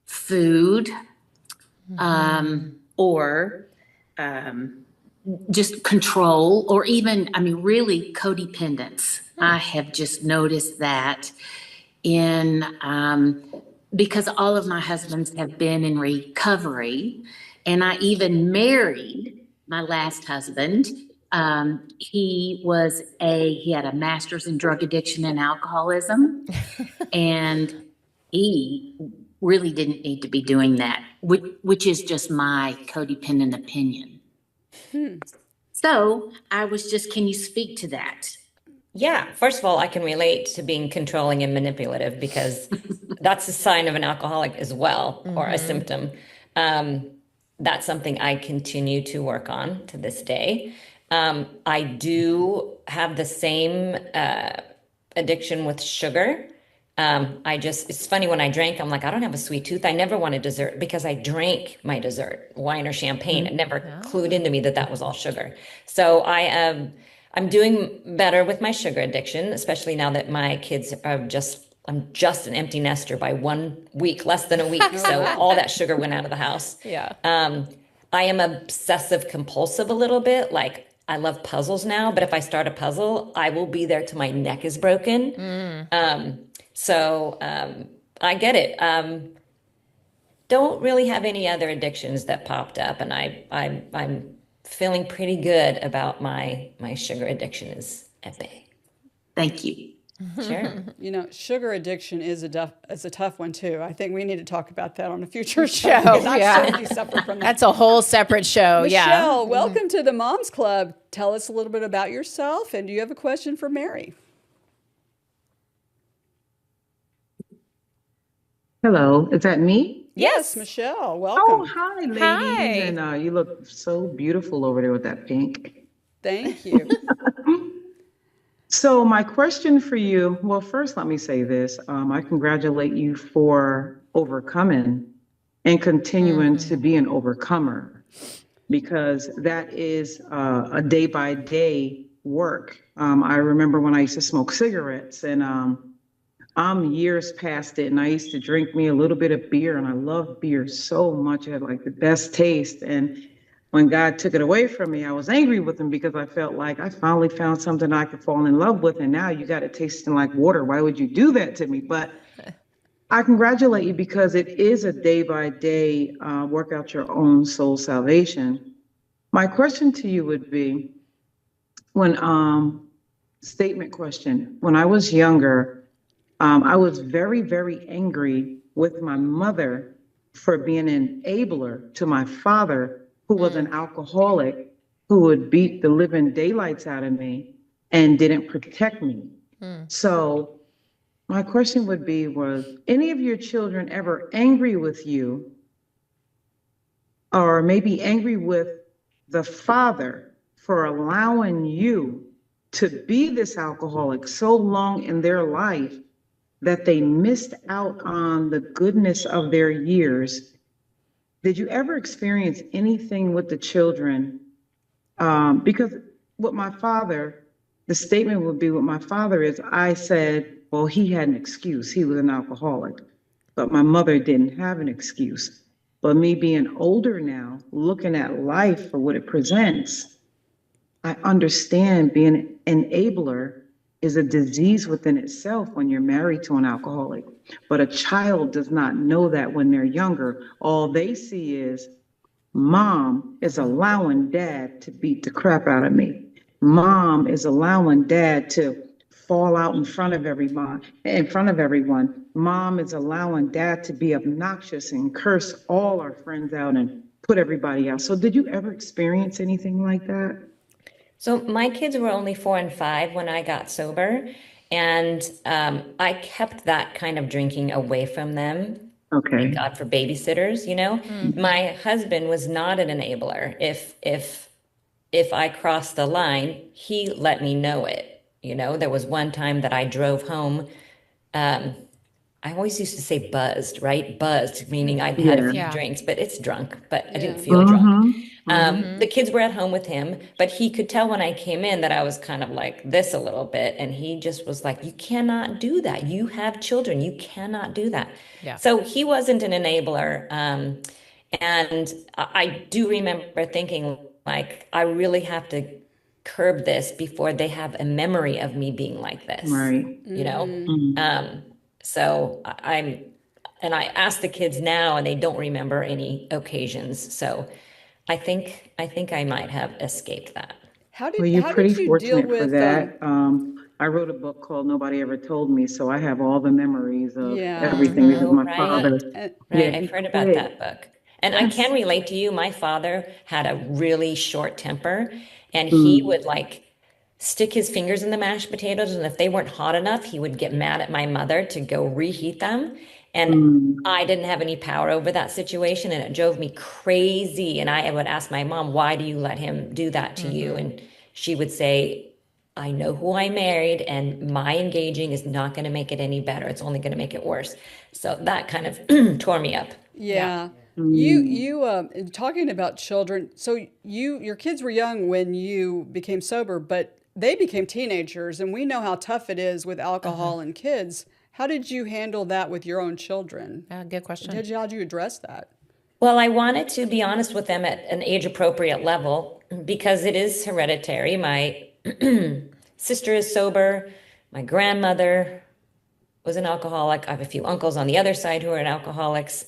[SPEAKER 4] food, or just control, or even, really codependence. I have just noticed that in, because all of my husbands have been in recovery, and I even married my last husband. He had a master's in drug addiction and alcoholism, and he really didn't need to be doing that, which is just my codependent opinion. So can you speak to that?
[SPEAKER 3] Yeah, first of all, I can relate to being controlling and manipulative because that's a sign of an alcoholic as well, or a symptom. That's something I continue to work on to this day. I do have the same addiction with sugar. It's funny, when I drank, I'm like, I don't have a sweet tooth. I never wanted dessert because I drank my dessert, wine or champagne. It never clued into me that that was all sugar. So I'm doing better with my sugar addiction, especially now that my kids are I'm just an empty nester by 1 week, less than a week. So all that sugar went out of the house.
[SPEAKER 2] Yeah.
[SPEAKER 3] I am obsessive compulsive a little bit. Like, I love puzzles now, but if I start a puzzle, I will be there till my neck is broken. I get it. Don't really have any other addictions that popped up, and I'm feeling pretty good about my sugar addiction is at bay.
[SPEAKER 4] Thank you.
[SPEAKER 3] Sure.
[SPEAKER 1] Sugar addiction is a tough one too. I think we need to talk about that on a future show.
[SPEAKER 2] Show,
[SPEAKER 1] Because I
[SPEAKER 2] yeah.
[SPEAKER 1] certainly suffer from that.
[SPEAKER 2] That's a whole separate show. Yeah.
[SPEAKER 1] Michelle, welcome to the Moms Club. Tell us a little bit about yourself, and do you have a question for Mary?
[SPEAKER 5] Hello, is that me?
[SPEAKER 1] Yes, Michelle,
[SPEAKER 5] Oh,
[SPEAKER 1] welcome.
[SPEAKER 5] hi, ladies.
[SPEAKER 2] Hi.
[SPEAKER 5] And you look so beautiful over there with that pink.
[SPEAKER 1] Thank you.
[SPEAKER 5] So my question for you, well, first let me say this. I congratulate you for overcoming and continuing to be an overcomer, because that is a day by day work. I remember when I used to smoke cigarettes, and I'm years past it, and I used to drink me a little bit of beer, and I loved beer so much. It had like the best taste. And when God took it away from me, I was angry with him because I felt like I finally found something I could fall in love with, and now you got it tasting like water. Why would you do that to me? But I congratulate you, because it is a day by day work out your own soul salvation. My question to you would be, statement question, when I was younger, I was very, very angry with my mother for being an enabler to my father, who was an alcoholic, who would beat the living daylights out of me and didn't protect me. So my question would be, was any of your children ever angry with you, or maybe angry with the father for allowing you to be this alcoholic so long in their life that they missed out on the goodness of their years? Did you ever experience anything with the children? Because with my father, the statement would be, with my father is, I said, well, he had an excuse. He was an alcoholic. But my mother didn't have an excuse. But me being older now, looking at life for what it presents, I understand being an enabler is a disease within itself when you're married to an alcoholic. But a child does not know that when they're younger. All they see is mom is allowing dad to beat the crap out of me. Mom is allowing dad to fall out in front of everyone. Mom is allowing dad to be obnoxious and curse all our friends out and put everybody out. So did you ever experience anything like that?
[SPEAKER 3] So my kids were only 4 and 5 when I got sober, and I kept that kind of drinking away from them. Thank
[SPEAKER 5] Okay.
[SPEAKER 3] God for babysitters, you know. My husband was not an enabler. If I crossed the line, he let me know it. You know, there was one time that I drove home. I always used to say buzzed, right? Buzzed, meaning I'd had a
[SPEAKER 5] Yeah.
[SPEAKER 3] few
[SPEAKER 2] Yeah.
[SPEAKER 3] drinks, but it's drunk, but I didn't
[SPEAKER 1] Yeah.
[SPEAKER 3] feel drunk.
[SPEAKER 5] Mm-hmm.
[SPEAKER 3] The kids were at home with him, but he could tell when I came in that I was kind of like this a little bit. And he just was like, you cannot do that. You have children. You cannot do that.
[SPEAKER 2] Yeah.
[SPEAKER 3] So he wasn't an enabler. And I do remember thinking, like, I really have to curb this before they have a memory of me being like this,
[SPEAKER 5] Right.
[SPEAKER 3] you know?
[SPEAKER 5] Mm.
[SPEAKER 3] So and I ask the kids now, and they don't remember any occasions. So I think I might have escaped that.
[SPEAKER 5] Well, you're
[SPEAKER 1] How did
[SPEAKER 5] pretty
[SPEAKER 1] you deal
[SPEAKER 5] fortunate for
[SPEAKER 1] with
[SPEAKER 5] that. I wrote a book called Nobody Ever Told Me, so I have all the memories of
[SPEAKER 1] yeah.
[SPEAKER 5] everything because my
[SPEAKER 3] Right.
[SPEAKER 5] father,
[SPEAKER 1] And,
[SPEAKER 5] yeah,
[SPEAKER 3] Right. I've
[SPEAKER 5] he
[SPEAKER 3] heard about
[SPEAKER 5] quit.
[SPEAKER 3] that book. And I
[SPEAKER 5] Yes.
[SPEAKER 3] can relate to you. My father had a really short temper, and he
[SPEAKER 5] Mm,
[SPEAKER 3] would like stick his fingers in the mashed potatoes, and if they weren't hot enough, he would get mad at my mother to go reheat them. And
[SPEAKER 5] mm,
[SPEAKER 3] I didn't have any power over that situation, and it drove me crazy. And I would ask my mom, "Why do you let him do that to you?" And she would say, "I know who I married, and my engaging is not going to make it any better. It's only going to make it worse." So that kind of tore me up.
[SPEAKER 2] Yeah.
[SPEAKER 1] yeah.
[SPEAKER 5] mm.
[SPEAKER 1] Talking about children, so your kids were young when you became sober, but they became teenagers, and we know how tough it is with alcohol and kids. How did you handle that with your own children?
[SPEAKER 2] Good question.
[SPEAKER 1] How'd you address that?
[SPEAKER 3] Well, I wanted to be honest with them at an age appropriate level because it is hereditary. My sister is sober. My grandmother was an alcoholic. I have a few uncles on the other side who are alcoholics.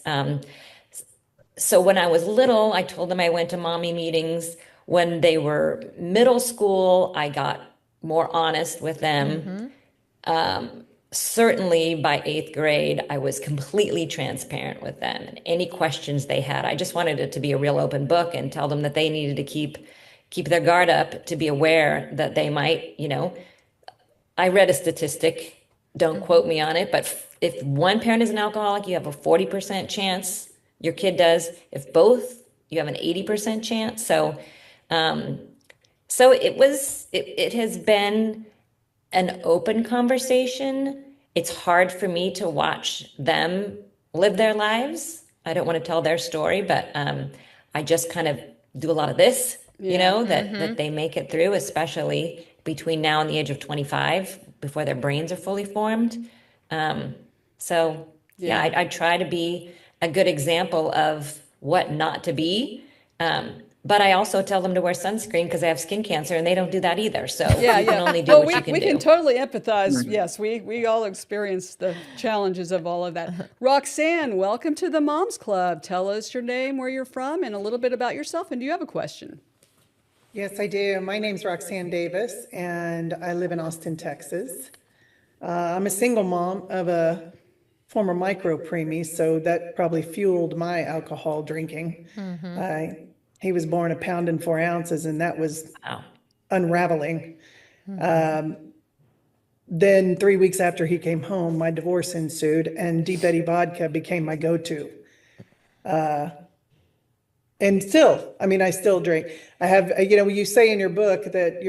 [SPEAKER 3] So when I was little, I told them I went to mommy meetings. When they were middle school, I got more honest with them. Certainly by 8th grade, I was completely transparent with them. And any questions they had, I just wanted it to be a real open book and tell them that they needed to keep their guard up, to be aware that they might, you know, I read a statistic, don't quote me on it, but if one parent is an alcoholic, you have a 40% chance your kid does. If both, you have an 80% chance. So it has been an open conversation. It's hard for me to watch them live their lives. I don't want to tell their story, but I just kind of do a lot of this, you
[SPEAKER 1] Yeah.
[SPEAKER 3] know, that they make it through, especially between now and the age of 25, before their brains are fully formed. So yeah,
[SPEAKER 1] Yeah.
[SPEAKER 3] I try to be a good example of what not to be. But I also tell them to wear sunscreen because I have skin cancer and they don't do that either. So
[SPEAKER 1] Yeah,
[SPEAKER 3] you can
[SPEAKER 1] yeah.
[SPEAKER 3] only do
[SPEAKER 1] Well,
[SPEAKER 3] what you can
[SPEAKER 1] we can
[SPEAKER 3] do.
[SPEAKER 1] totally empathize.
[SPEAKER 5] Right.
[SPEAKER 1] Yes, we all experience the challenges of all of that. Roxanne, welcome to the Moms Club. Tell us your name, where you're from, and a little bit about yourself. And do you have a question?
[SPEAKER 6] Yes, I do. My name's Roxanne Davis, and I live in Austin, Texas. I'm a single mom of a former micro preemie, so that probably fueled my alcohol drinking. I, he was born a pound and 4 ounces, and that was
[SPEAKER 3] Wow.
[SPEAKER 6] unraveling. Then 3 weeks after he came home, my divorce ensued, and Deep Eddy vodka became my go-to. And still, I mean, I still drink. I have, you know, you say in your book that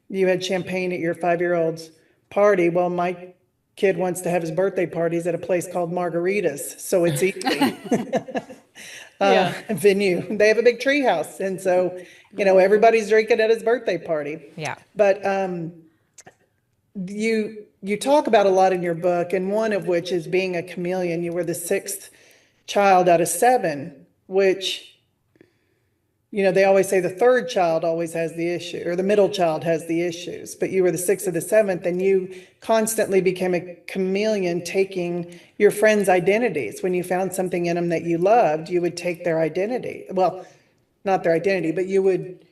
[SPEAKER 6] you had champagne at your 5-year-old's party. Well, my kid wants to have his birthday parties at a place called Margaritas, so it's easy.
[SPEAKER 1] Yeah.
[SPEAKER 6] Venue. They have a big tree house, and so, you know, everybody's drinking at his birthday party.
[SPEAKER 2] Yeah.
[SPEAKER 6] But you talk about a lot in your book, and one of which is being a chameleon. You were the sixth child out of seven, which they always say the third child always has the issue, or the middle child has the issues, but you were the sixth or the seventh, and you constantly became a chameleon, taking your friends' identities. When you found something in them that you loved, you would take their identity. Well, not their identity, but you would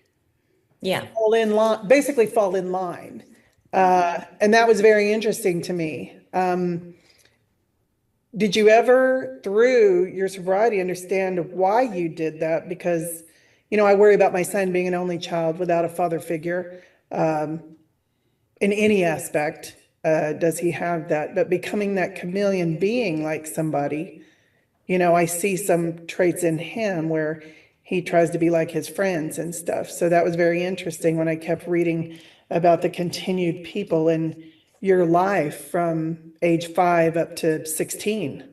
[SPEAKER 3] Yeah.
[SPEAKER 6] fall in line, basically fall in line. And that was very interesting to me. Did you ever, through your sobriety, understand why you did that? Because, I worry about my son being an only child without a father figure, in any aspect. Does he have that? But becoming that chameleon, being like somebody, I see some traits in him where he tries to be like his friends and stuff. So that was very interesting when I kept reading about the continued people in your life from age 5 up to 16.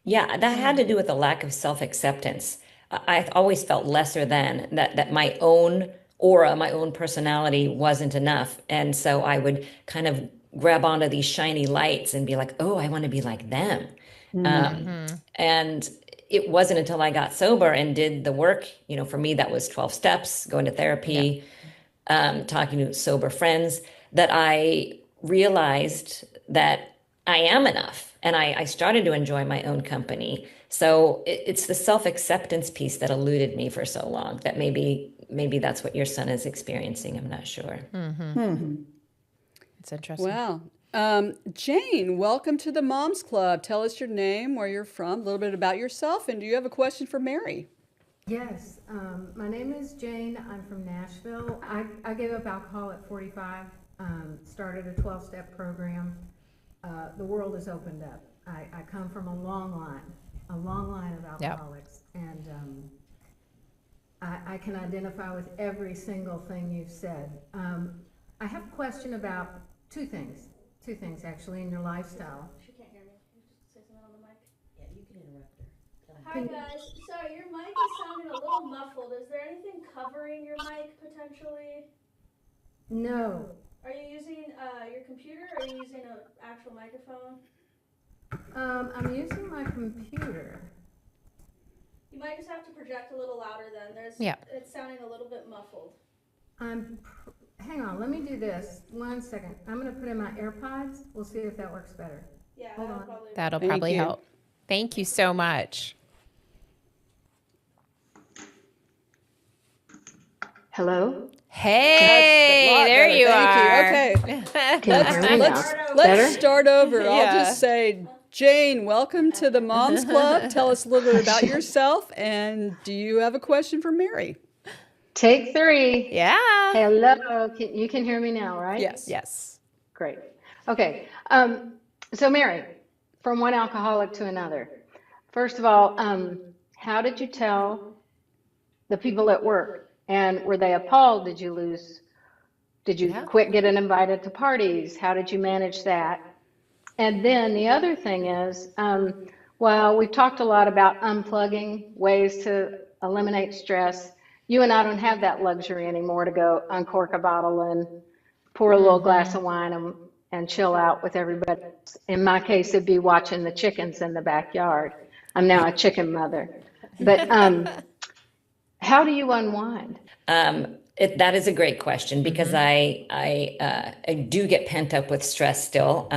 [SPEAKER 3] Yeah, that had to do with a lack of self-acceptance. I always felt lesser than that my own aura, my own personality wasn't enough. And so I would kind of grab onto these shiny lights and be like, oh, I want to be like them. And it wasn't until I got sober and did the work, for me, that was 12 steps, going to therapy, talking to sober friends, that I realized that I am enough. And I started to enjoy my own company. So it's the self-acceptance piece that eluded me for so long, that maybe that's what your son is experiencing. I'm not sure.
[SPEAKER 2] It's interesting.
[SPEAKER 1] Wow. Jane, welcome to the Moms Club. Tell us your name, where you're from, a little bit about yourself, and do you have a question for Mary?
[SPEAKER 7] Yes, my name is Jane. I'm from Nashville. I gave up alcohol at 45, started a 12-step program. The world has opened up. I come from a long line of alcoholics, and I can identify with every single thing you've said. I have a question about two things actually in your lifestyle.
[SPEAKER 8] She can't hear me. Can you just say something on the mic? Yeah, you can interrupt her. Hi guys. Sorry, your mic is sounding a little muffled. Is there anything covering your mic potentially?
[SPEAKER 7] No.
[SPEAKER 8] Are you using your computer or are you using an actual microphone?
[SPEAKER 7] I'm using my computer.
[SPEAKER 8] You might just have to project a little louder then. It's sounding a little bit muffled.
[SPEAKER 7] Hang on, let me do this. 1 second. I'm going to put in my AirPods. We'll see if that works better.
[SPEAKER 8] Yeah,
[SPEAKER 7] Hold on.
[SPEAKER 2] That'll
[SPEAKER 1] Thank
[SPEAKER 2] probably
[SPEAKER 1] you.
[SPEAKER 2] help. Thank you so much.
[SPEAKER 9] Hello?
[SPEAKER 2] Hey,
[SPEAKER 1] Lot
[SPEAKER 2] there
[SPEAKER 1] better.
[SPEAKER 2] you
[SPEAKER 1] Thank you.
[SPEAKER 2] are.
[SPEAKER 1] Okay.
[SPEAKER 9] Can you hear me now?
[SPEAKER 1] Let's
[SPEAKER 9] Better?
[SPEAKER 1] start over. I'll
[SPEAKER 2] Yeah.
[SPEAKER 1] just say, Jane, welcome to the Moms Club. Tell us a little bit about yourself, and do you have a question for Mary?
[SPEAKER 9] Take 3.
[SPEAKER 2] Yeah.
[SPEAKER 9] Hello. You can hear me now, right?
[SPEAKER 1] Yes.
[SPEAKER 2] Yes.
[SPEAKER 9] Great. Okay. So Mary, from one alcoholic to another. First of all, how did you tell the people at work? And were they appalled? Did you quit getting invited to parties? How did you manage that? And then the other thing is, well, we've talked a lot about unplugging, ways to eliminate stress. You and I don't have that luxury anymore to go uncork a bottle and pour a little glass of wine and chill out with everybody. In my case, it'd be watching the chickens in the backyard. I'm now a chicken mother. But how do you unwind?
[SPEAKER 3] That is a great question because I do get pent up with stress still.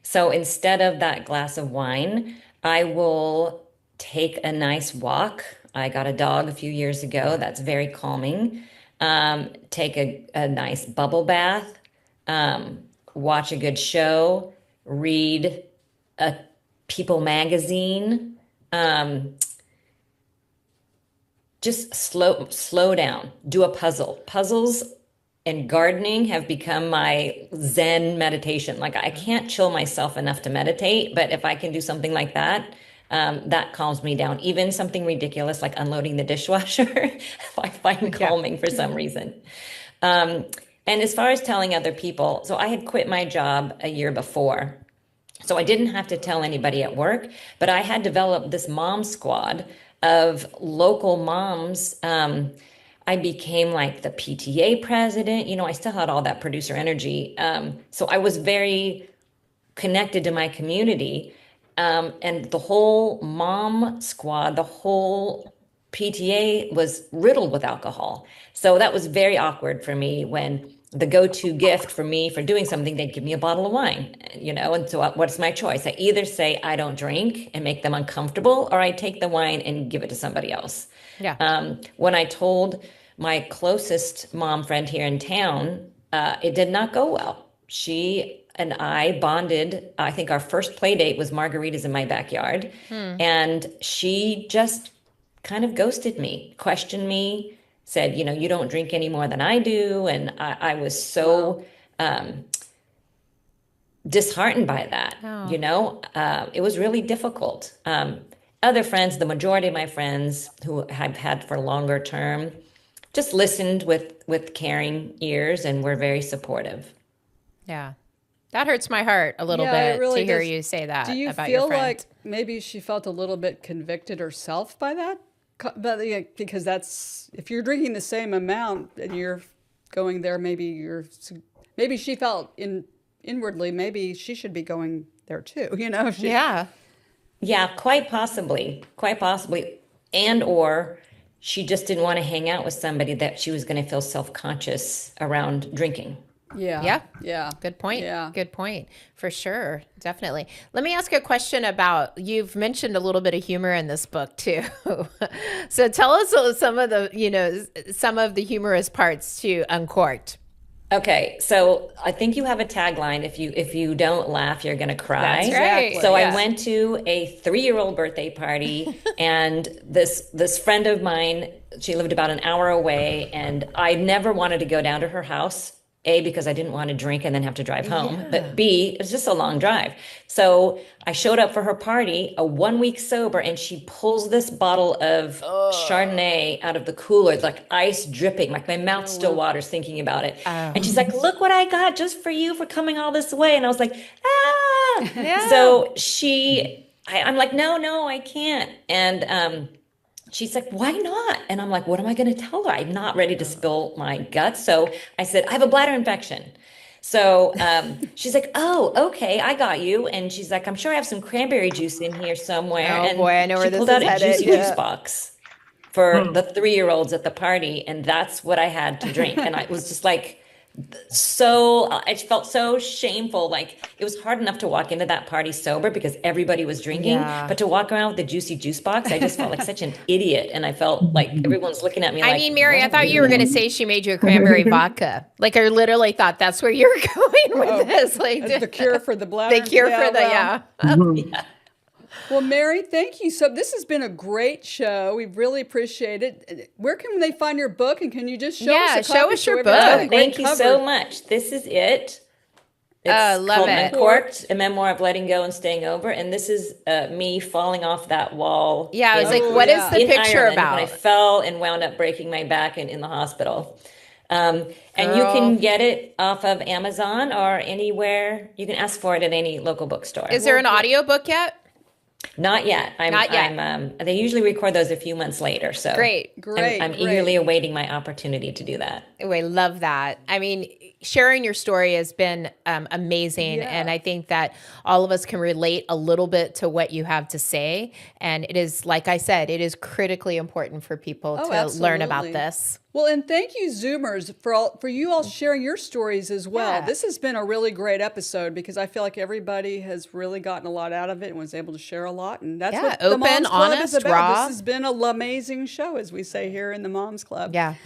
[SPEAKER 3] So instead of that glass of wine, I will take a nice walk. I got a dog a few years ago. That's very calming. Take a nice bubble bath, watch a good show, read a People magazine. Just slow down, do a puzzle. Puzzles and gardening have become my Zen meditation. Like I can't chill myself enough to meditate, but if I can do something like that, that calms me down. Even something ridiculous like unloading the dishwasher, I find calming for some reason. And as far as telling other people, so I had quit my job a year before. So I didn't have to tell anybody at work, but I had developed this mom squad of local moms. I became like the PTA president. I still had all that producer energy. So I was very connected to my community. And the whole mom squad, the whole PTA was riddled with alcohol. So that was very awkward for me when the go-to gift for me for doing something, they'd give me a bottle of wine, and so what's my choice? I either say I don't drink and make them uncomfortable, or I take the wine and give it to somebody else.
[SPEAKER 2] Yeah.
[SPEAKER 3] When I told my closest mom friend here in town, it did not go well. She and I bonded. I think our first play date was margaritas in my backyard. And she just kind of ghosted me, questioned me, said, you don't drink any more than I do. And I was so disheartened by that. It was really difficult. Other friends, the majority of my friends who I've had for longer term, just listened with caring ears and were very supportive.
[SPEAKER 2] Yeah. That hurts my heart a little
[SPEAKER 1] Yeah, it
[SPEAKER 2] bit
[SPEAKER 1] really
[SPEAKER 2] to hear
[SPEAKER 1] does.
[SPEAKER 2] you say that
[SPEAKER 1] Do you
[SPEAKER 2] about your
[SPEAKER 1] feel
[SPEAKER 2] friend.
[SPEAKER 1] like maybe she felt a little bit convicted herself by that? But yeah, because that's, if you're drinking the same amount and you're going there, maybe she felt inwardly, maybe she should be going there too.
[SPEAKER 2] Yeah.
[SPEAKER 3] Yeah, quite possibly. And or she just didn't want to hang out with somebody that she was going to feel self-conscious around drinking.
[SPEAKER 1] Yeah.
[SPEAKER 2] Good point.
[SPEAKER 1] Yeah.
[SPEAKER 2] Good point. For sure. Definitely. Let me ask you a question about, you've mentioned a little bit of humor in this book too. So tell us some of the humorous parts to Uncorked.
[SPEAKER 3] Okay, so I think you have a tagline. If you don't laugh, you're gonna cry.
[SPEAKER 2] That's right.
[SPEAKER 3] So
[SPEAKER 2] Yeah.
[SPEAKER 3] I went to a 3-year-old birthday party, and this friend of mine, she lived about an hour away, and I never wanted to go down to her house. A, because I didn't want to drink and then have to drive home. But B, it was just a long drive. So I showed up for her party, a 1 week sober, and she pulls this bottle of Chardonnay out of the cooler, like ice dripping, like my mouth still waters thinking about it. And she's like, look what I got just for you for coming all this way. And I was like, ah.
[SPEAKER 2] Yeah.
[SPEAKER 3] So I'm like, no, I can't. And she's like, why not? And I'm like, what am I going to tell her? I'm not ready to spill my guts. So I said, I have a bladder infection. So she's like, oh, okay, I got you. And she's like, I'm sure I have some cranberry juice in here somewhere.
[SPEAKER 2] Oh
[SPEAKER 3] and
[SPEAKER 2] boy, I know where
[SPEAKER 3] she
[SPEAKER 2] this
[SPEAKER 3] pulled
[SPEAKER 2] is
[SPEAKER 3] out a
[SPEAKER 2] headed.
[SPEAKER 3] juicy juice box for the 3-year-olds at the party. And that's what I had to drink. And I was just like, I felt so shameful. Like, it was hard enough to walk into that party sober because everybody was drinking, but to walk around with the juicy juice box, I just felt like such an idiot. And I felt like everyone's looking at me like,
[SPEAKER 2] I mean, Mary, I
[SPEAKER 3] what
[SPEAKER 2] thought
[SPEAKER 3] are
[SPEAKER 2] you were going to say she made you a cranberry vodka. Like, I literally thought that's where you're going with this. Like,
[SPEAKER 1] As the cure for the bladder.
[SPEAKER 2] the cure for the,
[SPEAKER 3] Yeah.
[SPEAKER 1] Well, Mary, thank you. So this has been a great show. We really appreciate it. Where can they find your book? And can you just show us a
[SPEAKER 2] show
[SPEAKER 1] copy
[SPEAKER 2] us your
[SPEAKER 1] so everybody-
[SPEAKER 2] book.
[SPEAKER 1] Really great
[SPEAKER 3] Thank you
[SPEAKER 1] cover.
[SPEAKER 3] so much. This is it. It's
[SPEAKER 2] love
[SPEAKER 3] called
[SPEAKER 2] it.
[SPEAKER 3] Uncorked, a memoir of letting go and staying over. And this is me falling off that wall.
[SPEAKER 2] Yeah, I was
[SPEAKER 3] in-
[SPEAKER 2] like, what is the
[SPEAKER 3] in
[SPEAKER 2] picture
[SPEAKER 3] Ireland
[SPEAKER 2] about?
[SPEAKER 3] When I fell and wound up breaking my back in the hospital. And you
[SPEAKER 2] Girl.
[SPEAKER 3] can get it off of Amazon or anywhere. You can ask for it at any local bookstore.
[SPEAKER 2] Is there an audio book yet?
[SPEAKER 3] Not yet.
[SPEAKER 2] Not yet.
[SPEAKER 3] They usually record those a few months later. So
[SPEAKER 2] Great.
[SPEAKER 3] I'm eagerly awaiting my opportunity to do that.
[SPEAKER 2] Oh, I love that. I mean, sharing your story has been amazing.
[SPEAKER 1] Yeah.
[SPEAKER 2] And I think that all of us can relate a little bit to what you have to say. And it is, like I said, it is critically important for people to learn about
[SPEAKER 1] absolutely.
[SPEAKER 2] this.
[SPEAKER 1] Well, and thank you, Zoomers, for you all sharing your stories as well.
[SPEAKER 2] Yeah.
[SPEAKER 1] This has been a really great episode because I feel like everybody has really gotten a lot out of it and was able to share a lot. And that's what the
[SPEAKER 2] open,
[SPEAKER 1] Moms Club
[SPEAKER 2] honest,
[SPEAKER 1] is about.
[SPEAKER 2] raw.
[SPEAKER 1] This has been an amazing show, as we say here in the Moms Club.
[SPEAKER 2] Yeah.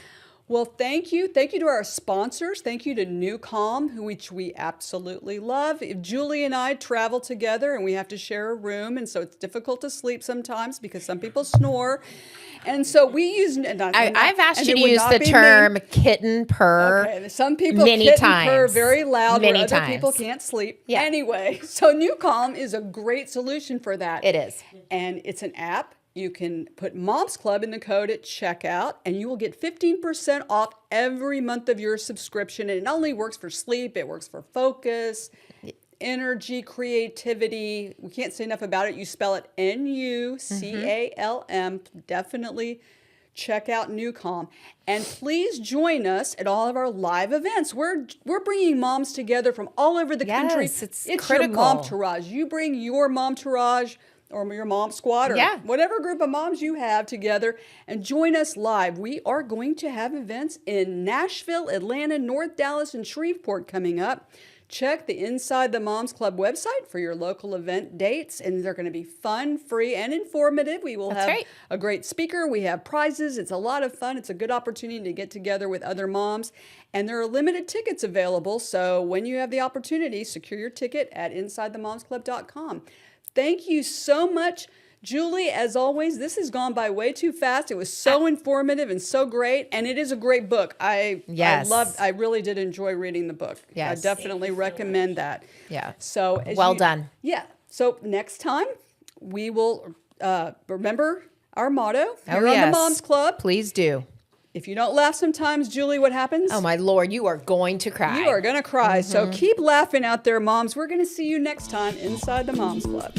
[SPEAKER 1] Well, thank you. Thank you to our sponsors. Thank you to New Calm, which we absolutely love. Julie and I travel together and we have to share a room. And so it's difficult to sleep sometimes because some people snore. And so we use...
[SPEAKER 2] I've asked you to use the term kitten purr.
[SPEAKER 1] Okay, some people
[SPEAKER 2] many
[SPEAKER 1] kitten
[SPEAKER 2] times.
[SPEAKER 1] purr very loud
[SPEAKER 2] Many
[SPEAKER 1] where other
[SPEAKER 2] times.
[SPEAKER 1] people can't sleep.
[SPEAKER 2] Yeah.
[SPEAKER 1] Anyway, so New Calm is a great solution for that.
[SPEAKER 2] It is.
[SPEAKER 1] And it's an app. You can put Moms Club in the code at checkout, and you will get 15% off every month of your subscription. And it not only works for sleep, it works for focus, energy, creativity. We can't say enough about it. You spell it Nucalm. Definitely check out Newcom. And please join us at all of our live events. We're bringing moms together from all over the country.
[SPEAKER 2] Yes, it's
[SPEAKER 1] your
[SPEAKER 2] critical.
[SPEAKER 1] momtourage. You bring your momtourage. or your mom squad, or
[SPEAKER 2] Yeah.
[SPEAKER 1] whatever group of moms you have together, and join us live. We are going to have events in Nashville, Atlanta, North Dallas, and Shreveport coming up. Check the Inside the Moms Club website for your local event dates, and they're going to be fun, free, and informative. We will have
[SPEAKER 2] right.
[SPEAKER 1] a great speaker. We have prizes. It's a lot of fun. It's a good opportunity to get together with other moms, and there are limited tickets available. So when you have the opportunity, secure your ticket at InsideTheMomsClub.com. Thank you so much, Julie. As always, this has gone by way too fast. It was so informative and so great, and it is a great book. I really did enjoy reading the book.
[SPEAKER 2] Yes.
[SPEAKER 1] I definitely recommend that.
[SPEAKER 2] Yeah.
[SPEAKER 1] So
[SPEAKER 2] Well done.
[SPEAKER 1] Yeah. So next time we will remember our motto here on the Moms Club.
[SPEAKER 2] Please do.
[SPEAKER 1] If you don't laugh sometimes, Julie, what happens?
[SPEAKER 2] Oh my Lord, you are going to cry.
[SPEAKER 1] You are going to cry. So keep laughing out there, moms. We're going to see you next time inside the Moms Club.